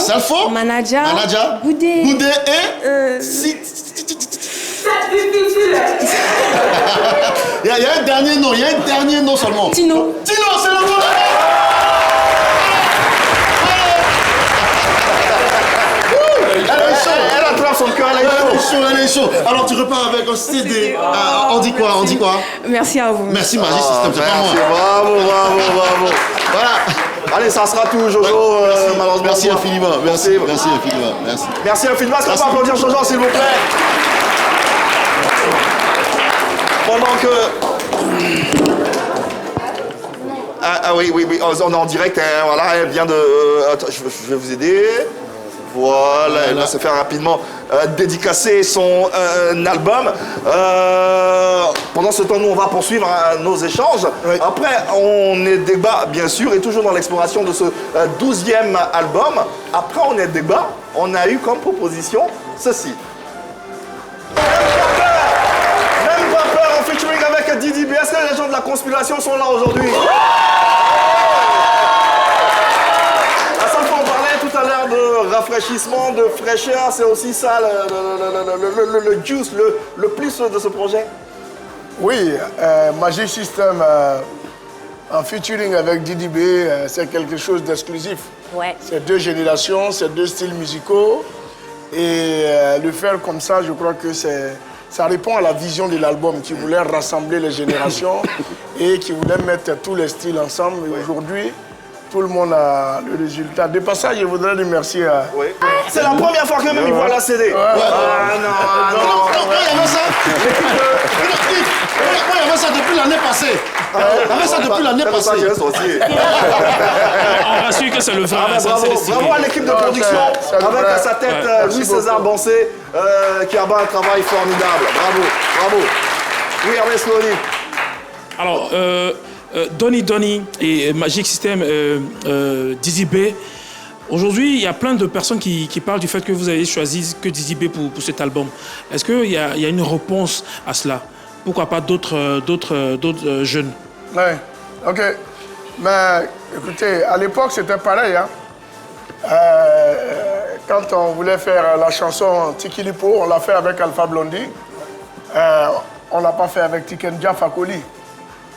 S15: Manaja, Boudé
S4: et... Il y a un dernier nom, seulement.
S15: Tino,
S4: c'est le nom.
S1: Elle attrape son cœur,
S4: elle est chaud. Alors tu repars avec un CD. On dit quoi?
S15: Merci à vous.
S4: Merci Magic System, c'est pas moi.
S1: Bravo. Voilà. Allez, ça sera tout, Jojo. Malheureusement.
S4: Merci infiniment. Merci.
S1: Merci infiniment. Est-ce qu'on peut applaudir Jojo, s'il vous plaît? Pendant que... oui, on est en direct, hein, voilà, elle vient de... attends, je vais vous aider. Voilà, elle va se faire rapidement dédicacer son album. Pendant ce temps, nous, on va poursuivre nos échanges. Oui. Après, on est débat, bien sûr, et toujours dans l'exploration de ce 12e album. Après, on est débat, on a eu comme proposition ceci. Même pas peur en featuring avec Didi B. Est-ce que les gens de la conspiration sont là aujourd'hui? On parlait tout à l'heure de rafraîchissement, de fraîcheur, c'est aussi ça le juice, le plus de ce projet?
S6: Oui, Magic System en featuring avec Didi B, c'est quelque chose d'exclusif.
S5: Ouais.
S6: C'est 2 générations, c'est 2 styles musicaux. Et le faire comme ça, je crois que ça répond à la vision de l'album qui voulait rassembler les générations et qui voulait mettre tous les styles ensemble. Et aujourd'hui, tout le monde a le résultat. De passage, je voudrais remercier.
S1: C'est la première fois que même il voit la CD.
S4: Non, il y avait ça. Il y avait ça depuis l'année passée. Il y avait ça depuis l'année passée.
S3: On rassure que c'est le vrai.
S1: Bravo à l'équipe de production, avec à sa tête Louis César Bancé, qui a un travail formidable. Bravo. Oui, Ernest Loni.
S3: Alors, Donny et Magic System, Didi B. Aujourd'hui, il y a plein de personnes qui parlent du fait que vous avez choisi que Didi B pour cet album. Est-ce qu'il y a une réponse à cela? Pourquoi pas d'autres jeunes?
S6: Oui, ok. Mais écoutez, à l'époque, c'était pareil. Hein. Quand on voulait faire la chanson Tikilipo, on l'a fait avec Alpha Blondy. On ne l'a pas fait avec Tikenja Fakoli.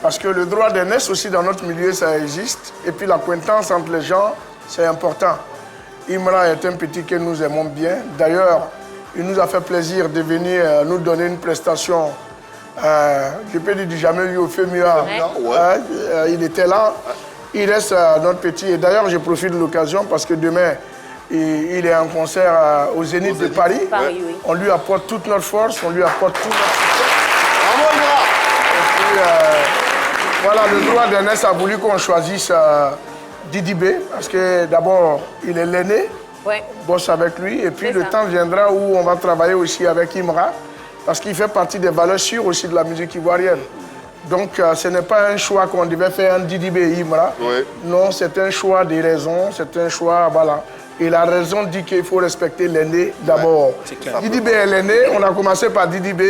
S6: Parce que le droit d'aînesse aussi dans notre milieu, ça existe. Et puis l'acquaintance entre les gens, c'est important. Imra est un petit que nous aimons bien. D'ailleurs, il nous a fait plaisir de venir nous donner une prestation. Je peux dire du jamais vu au FEMUA. Il était là. Il reste notre petit. Et d'ailleurs, je profite de l'occasion parce que demain, il est en concert au Zénith de Paris.
S5: Oui.
S6: On lui apporte toute notre force, on lui apporte tout notre soutien.
S1: Bravo, Imra.
S6: Et puis, voilà, le droit d'aînesse a voulu qu'on choisisse Didi B, parce que d'abord, il est l'aîné, on bosse avec lui, et puis le temps viendra où on va travailler aussi avec Imra, parce qu'il fait partie des valeurs sûres aussi de la musique ivoirienne. Donc, ce n'est pas un choix qu'on devait faire un Didi B et Imra. Non, c'est un choix des raisons, c'est un choix, voilà. Et la raison dit qu'il faut respecter l'aîné d'abord. Didi B est l'aîné, on a commencé par Didi B.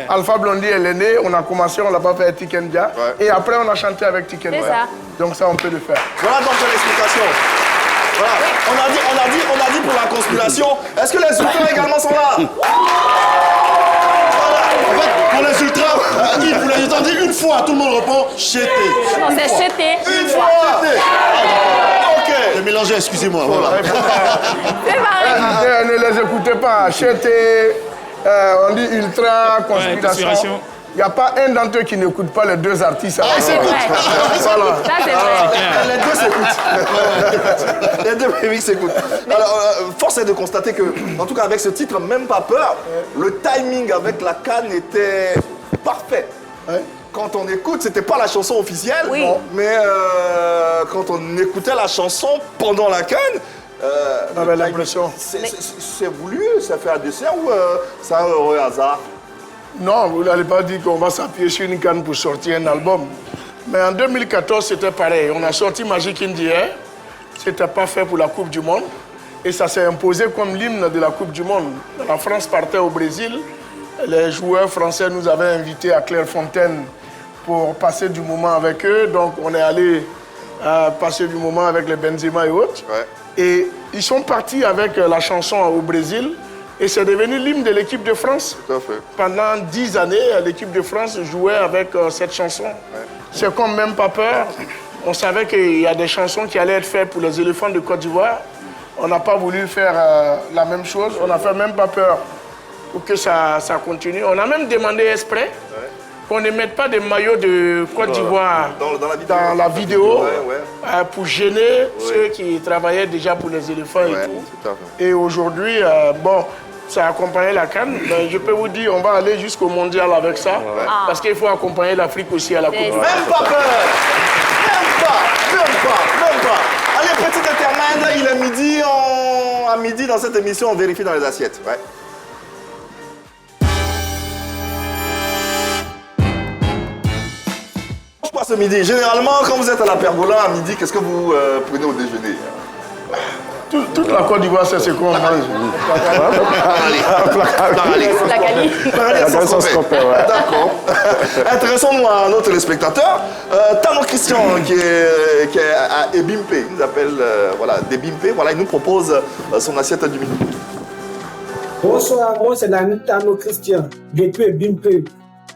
S6: Alpha Blondy est l'aîné, on a commencé, on l'a pas fait avec Tikenja. Et après, on a chanté avec Tikenja. Donc ça, on peut le faire.
S1: Voilà donc l'explication. Voilà. On a dit pour la conspiration. Est-ce que les ultras également sont là?
S4: En fait, pour les ultras, vous l'avez entendu une fois, tout le monde répond chété.
S5: Non, c'est chété.
S1: Une fois. Ok.
S4: J'ai mélangé, excusez-moi. Voilà.
S5: C'est pareil.
S6: Ne les écoutez pas. Chété, on dit ultra, conspiration. Il n'y a pas un d'entre eux qui n'écoute pas les 2 artistes.
S4: Ah, c'est écoute.
S6: Voilà.
S5: Ça, c'est vrai.
S1: Les 2 s'écoutent. Les 2 prémices s'écoutent. Alors, force est de constater que, en tout cas avec ce titre, Même pas peur, le timing avec la CAN était parfait. Quand on écoute, c'était pas la chanson officielle, mais quand on écoutait la chanson pendant la CAN,
S6: on avait l'impression.
S1: C'est voulu, ça fait un dessert ou c'est un heureux hasard?
S6: Non, vous n'allez pas dire qu'on va s'appuyer sur une canne pour sortir un album. Mais en 2014, c'était pareil. On a sorti Magic in the Air. C'était pas fait pour la Coupe du Monde. Et ça s'est imposé comme l'hymne de la Coupe du Monde. La France partait au Brésil. Les joueurs français nous avaient invités à Clairefontaine pour passer du moment avec eux. Donc, on est allé passer du moment avec les Benzema et autres. Et ils sont partis avec la chanson au Brésil. Et c'est devenu l'hymne de l'équipe de France.
S1: Tout à fait.
S6: Pendant 10 années, l'équipe de France jouait avec cette chanson. C'est comme Même pas peur. On savait qu'il y a des chansons qui allaient être faites pour les éléphants de Côte d'Ivoire. On n'a pas voulu faire la même chose. On a fait Même pas peur pour que ça continue. On a même demandé exprès qu'on ne mette pas des maillots de Côte d'Ivoire dans la vidéo pour gêner ceux qui travaillaient déjà pour les éléphants et tout. Et aujourd'hui, bon, ça a accompagné la CAN. Mais je peux vous dire, on va aller jusqu'au mondial avec ça. Parce qu'il faut accompagner l'Afrique aussi à la Coupe du Monde.
S1: Même pas peur. Même pas. Allez, petit intermède, il est midi. À midi, dans cette émission, on vérifie dans les assiettes. Pas ce midi. Généralement, quand vous êtes à la pergola à midi, qu'est-ce que vous prenez au déjeuner?
S6: Toute la Côte d'Ivoire, c'est ce qu'on mange.
S1: D'accord. Intéressons-nous à nos téléspectateurs. Tano Christian, qui est à Ebimpe, il nous appelle d'Ebimpe. Voilà, il nous propose son assiette du midi.
S16: Bonsoir, moi c'est l'ami Tano Christian, depuis Ebimpe.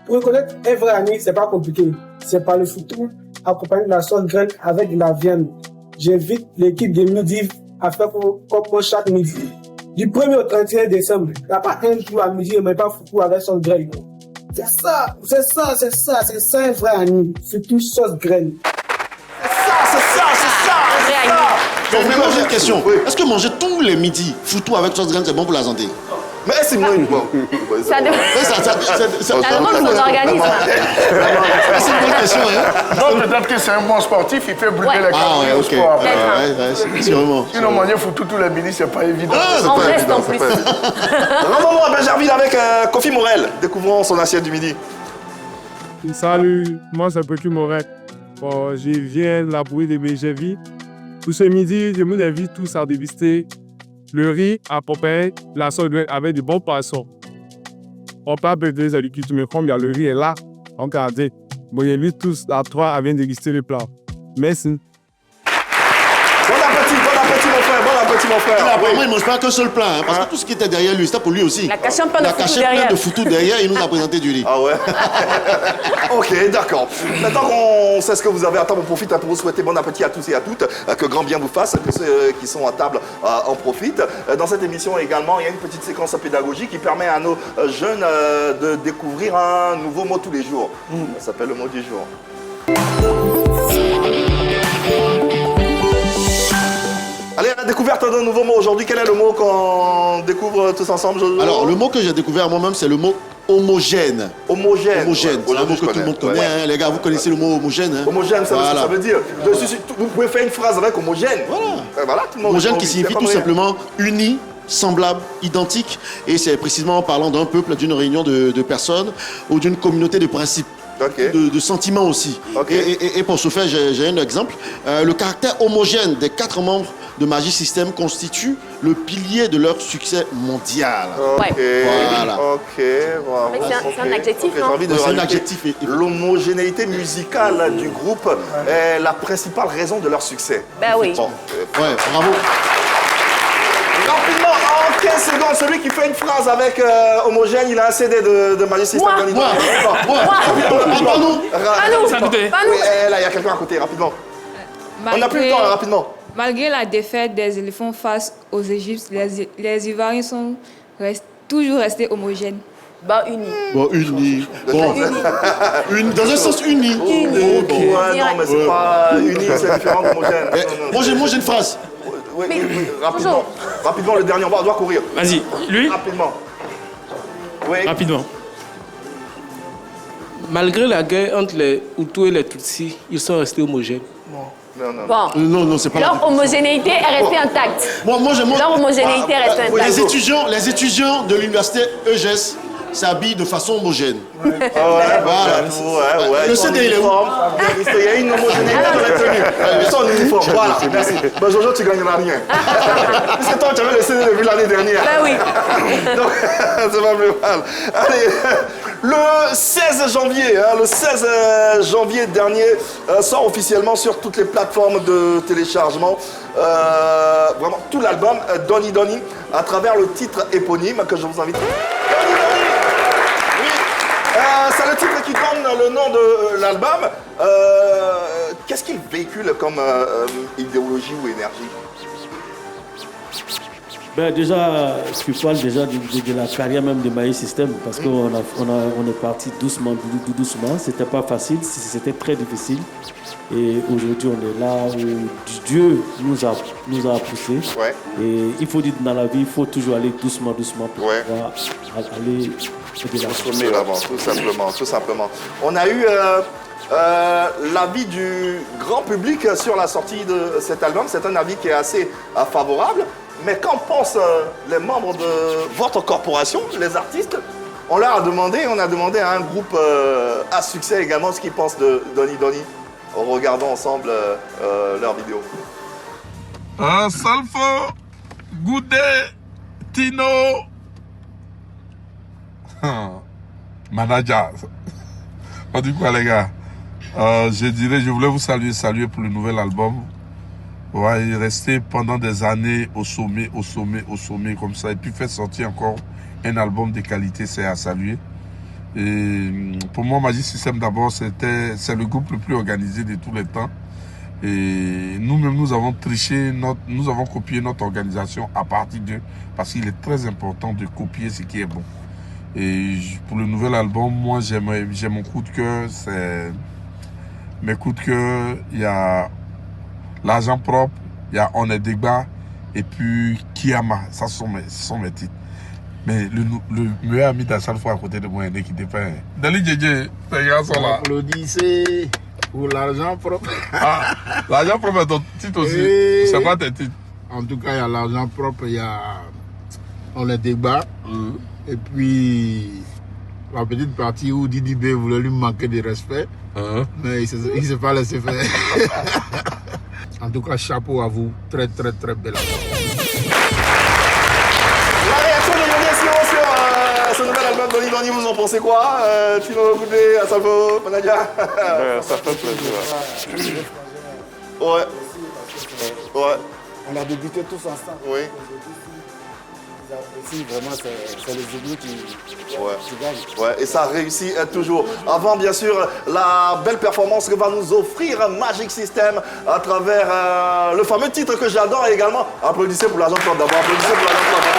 S16: Pour reconnaître un vrai ami, c'est pas compliqué. C'est par le foutu, accompagné de la sauce graine avec de la viande. J'invite l'équipe de Midi à faire comme moi chaque midi. Du 1er au 31 décembre, il n'y a pas un jour à midi, mais pas foutu avec sauce graine. C'est ça un vrai ami, surtout sauce graine.
S4: Donc, mais moi j'ai une question. Est-ce que manger tous les midis foutu avec sauce graine, c'est bon pour la santé?
S1: Mais c'est moins une bonne.
S5: Ça demande mon organisme.
S4: C'est une bonne question, hein?
S6: Non, peut-être que c'est un bon sportif, il fait brûler les calories au sport.
S4: Sûrement.
S6: Sinon, manger foutu tous les midis, c'est pas évident.
S5: En reste en plus.
S1: Rendons-nous à Benjerville avec Kofi Morel. Découvrons son assiette du midi.
S17: Salut, moi c'est Petit Morel. Bon, je viens de la bouée de Benjerville. Pour ce midi, je vous invite tous à déguster le riz à Popeye, la sauce avec du bon poisson. On parle de des agricultures, mais comme il y a le riz est là, regardez. Bon, j'invite tous à toi à venir déguster le plat. Merci.
S1: Bon appétit, mon frère.
S4: Apparemment, il ne mange pas qu'un seul plat, hein, parce que tout ce qui était derrière lui, c'était pour lui aussi.
S5: Il a caché un peu
S4: de foutu derrière, il nous a présenté du riz.
S1: Ah ouais. Ok, d'accord. Maintenant qu'on sait ce que vous avez à table, on profite pour vous souhaiter bon appétit à tous et à toutes, que grand bien vous fasse, que ceux qui sont à table en profitent. Dans cette émission également, il y a une petite séquence pédagogique qui permet à nos jeunes de découvrir un nouveau mot tous les jours. Ça s'appelle le mot du jour. Allez, à la découverte d'un nouveau mot aujourd'hui. Quel est le mot qu'on découvre tous ensemble, Jojo?
S4: Alors, le mot que j'ai découvert moi-même, c'est le mot homogène.
S1: Homogène.
S4: C'est un mot que tout le monde connaît. Hein. Les gars, vous connaissez le mot homogène, hein?
S1: Homogène, ça veut dire. Vous pouvez faire une phrase avec homogène. Voilà, tout le monde.
S4: Homogène qui signifie tout simplement uni, semblable, identique. Et c'est précisément en parlant d'un peuple, d'une réunion de personnes ou d'une communauté de principes. De sentiments aussi. Et pour ce faire, j'ai un exemple. Le caractère homogène des 4 membres de Magic System constitue le pilier de leur succès mondial. Voilà.
S5: C'est un adjectif, non?
S4: C'est un adjectif.
S1: L'homogénéité musicale du groupe est la principale raison de leur succès.
S5: Ben oui.
S4: Ouais, bravo.
S1: Rapidement, en 15 secondes, celui qui fait une phrase avec homogène, il a un CD de Magic System.
S5: Moi.
S1: Oui, là, il y a quelqu'un à côté, rapidement. On n'a plus le temps, là, rapidement.
S14: Malgré la défaite des éléphants face aux Égyptiens, les Ivoiriens sont toujours restés homogènes.
S5: Unis.
S4: Unis. Dans un sens uni.
S1: Ok. Ouais, non, mais c'est pas uni, c'est différent d'homogène.
S4: Moi, j'ai une phrase.
S1: Oui, rapidement. Rapidement, le dernier, on doit courir.
S3: Vas-y, lui.
S1: Rapidement. Oui.
S3: Rapidement.
S11: Malgré la guerre entre les Hutus et les Tutsis, ils sont restés homogènes.
S4: Non, c'est pas
S5: leur homogénéité est restée intacte. Leur homogénéité est restée intacte.
S4: Les étudiants de l'université EGS s'habillent de façon homogène.
S1: Le CD, il est où? Il y a une homogénéité dans les tenues. Ils sont en uniforme. Voilà, merci. Jojo, tu ne gagneras rien. Puisque toi, tu avais le CD depuis l'année dernière.
S5: Ben oui.
S1: Donc, c'est pas plus mal. Allez, le 16 janvier dernier, sort officiellement sur toutes les plateformes de téléchargement vraiment tout l'album Donny Donny à travers le titre éponyme que je vous invite. C'est le titre qui donne le nom de l'album. Qu'est-ce qu'il véhicule comme idéologie ou énergie?
S8: Déjà, je parle déjà de la carrière même de Magic System parce qu'on est parti doucement. C'était pas facile, c'était très difficile. Et aujourd'hui, on est là où Dieu nous a poussés. Et il faut dire dans la vie, il faut toujours aller doucement pour pouvoir aller
S1: de l'avant. Tout simplement. On a eu l'avis du grand public sur la sortie de cet album. C'est un avis qui est assez favorable. Mais qu'en pensent les membres de votre corporation, les artistes? On a demandé à un groupe à succès également ce qu'ils pensent de Donny Donny. Regardons ensemble leur vidéo.
S18: Salfo, Goudé, Tino, Manager. On dit quoi, les gars? Je voulais vous saluer pour le nouvel album. Ouais, rester pendant des années au sommet comme ça, et puis faire sortir encore un album de qualité, c'est à saluer. Et pour moi, Magic System d'abord, c'est le groupe le plus organisé de tous les temps. Et nous-mêmes, nous avons triché, nous avons copié notre organisation à partir d'eux, parce qu'il est très important de copier ce qui est bon. Et pour le nouvel album, moi, j'ai mon coup de cœur, mes coups de cœur, il y a L'argent propre, il y a On est débat, et puis Kiyama, ça ce sont mes titres. Mais le meilleur ami d'Assalfo à côté de moi, qui dépeint. Dali Djedje, ces gars sont là.
S10: Applaudissez pour l'argent propre.
S18: Ah, l'argent propre est ton titre aussi. C'est quoi tes titres?
S10: En tout cas, il y a l'argent propre, il y a On est débat, et puis la petite partie où Didi B voulait lui manquer de respect, mais il ne s'est pas laissé faire. En tout cas, chapeau à vous. Très, très, très belle.
S1: La réaction de Yogi sur ce nouvel album Doni Doni, vous en pensez quoi? Tino, Goudé, Assalfo, Manadia?
S7: Ça fait plaisir.
S1: Ouais. Ouais.
S16: On a débuté tous ensemble.
S1: Oui.
S16: Ici, vraiment, c'est les ennemis qui gagnent.
S1: Ouais, et ça réussit toujours. Avant, bien sûr, la belle performance que va nous offrir Magic System à travers le fameux titre que j'adore également. Applaudissez pour l'argent propre d'abord. Applaudissez pour l'argent propre.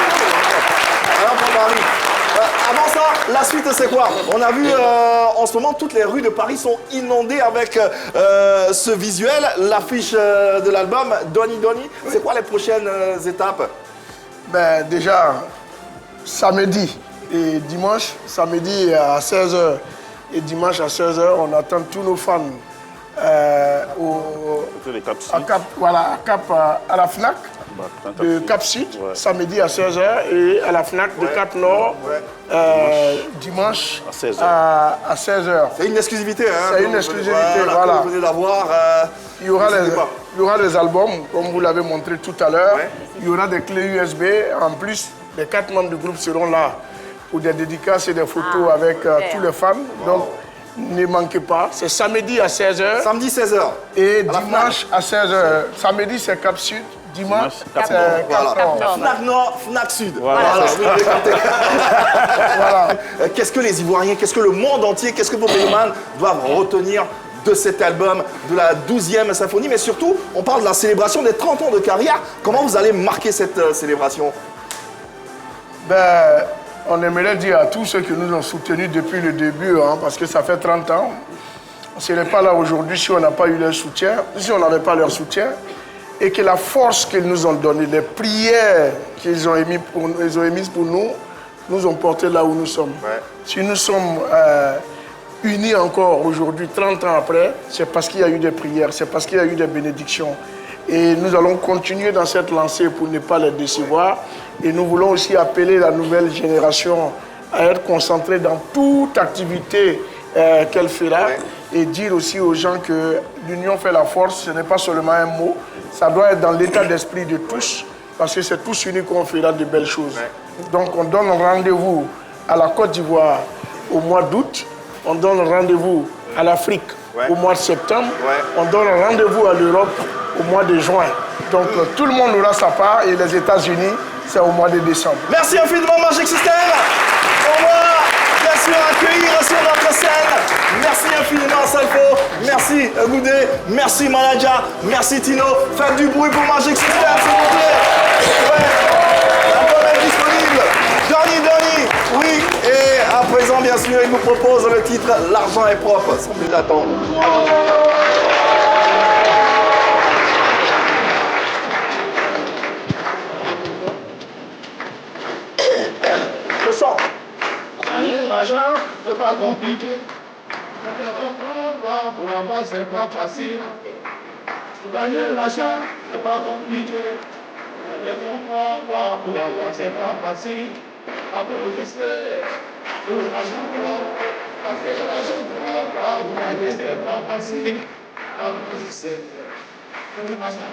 S1: Avant ça, la suite, c'est quoi? On a vu en ce moment, toutes les rues de Paris sont inondées avec ce visuel, l'affiche de l'album Doni Doni. C'est quoi les prochaines étapes?
S6: Ben, déjà, samedi et dimanche, samedi à 16h et dimanche à 16h, on attend tous nos fans à la FNAC de Cap Sud, samedi à 16h, et à la FNAC de Cap Nord, dimanche à 16h.
S1: C'est une exclusivité, hein?
S6: C'est une exclusivité, voilà.
S1: Vous venez d'avoir.
S6: Il y aura des albums, comme vous l'avez montré tout à l'heure. Il y aura des clés USB. En plus, les 4 membres du groupe seront là pour des dédicaces et des photos avec tous les fans. Donc, ne manquez pas. C'est samedi à 16h.
S1: Samedi 16h.
S6: Et dimanche à 16h. Samedi, c'est Cap Sud. Dimanche, c'est Cap Nord.
S1: FNAC Nord, FNAC Sud.
S6: Voilà.
S1: Voilà. Qu'est-ce que les Ivoiriens, qu'est-ce que le monde entier, qu'est-ce que vos mélomanes doivent retenir de cet album, de la 12e symphonie, mais surtout, on parle de la célébration des 30 ans de carrière. Comment vous allez marquer cette célébration?
S6: Ben, on aimerait dire à tous ceux qui nous ont soutenus depuis le début, parce que ça fait 30 ans, on ne serait pas là aujourd'hui si on n'a pas eu leur soutien, si on n'avait pas leur soutien, et que la force qu'ils nous ont donnée, les prières qu'ils ont émises pour nous, nous ont porté là où nous sommes. Si nous sommes unis encore aujourd'hui, 30 ans après, c'est parce qu'il y a eu des prières, c'est parce qu'il y a eu des bénédictions. Et nous allons continuer dans cette lancée pour ne pas les décevoir. Et nous voulons aussi appeler la nouvelle génération à être concentrée dans toute activité qu'elle fera. Et dire aussi aux gens que l'union fait la force, ce n'est pas seulement un mot, ça doit être dans l'état d'esprit de tous, parce que c'est tous unis qu'on fera de belles choses. Donc on donne rendez-vous à la Côte d'Ivoire au mois d'août. On donne rendez-vous à l'Afrique au mois de septembre. On donne rendez-vous à l'Europe au mois de juin. Donc tout le monde aura sa part et les États-Unis, c'est au mois de décembre.
S1: Merci infiniment Magic System. On va bien sûr accueillir sur notre scène. Merci infiniment Assalfo. Merci Goudé. Merci Manadia. Merci Tino. Faites du bruit pour Magic System, s'il vous plaît. L'album est disponible. Doni Doni. Oui. Et à présent, bien sûr, il nous propose le titre L'argent est propre. Sans plus attendre. Le chant.
S10: L'argent, c'est pas compliqué. Pour la base, c'est pas facile. Gagner l'argent, c'est pas compliqué. Pour la base, c'est pas facile. Applaudissez pour l'argent, parce que l'argent, pour la base, c'est pas facile. Applaudissez pour l'argent.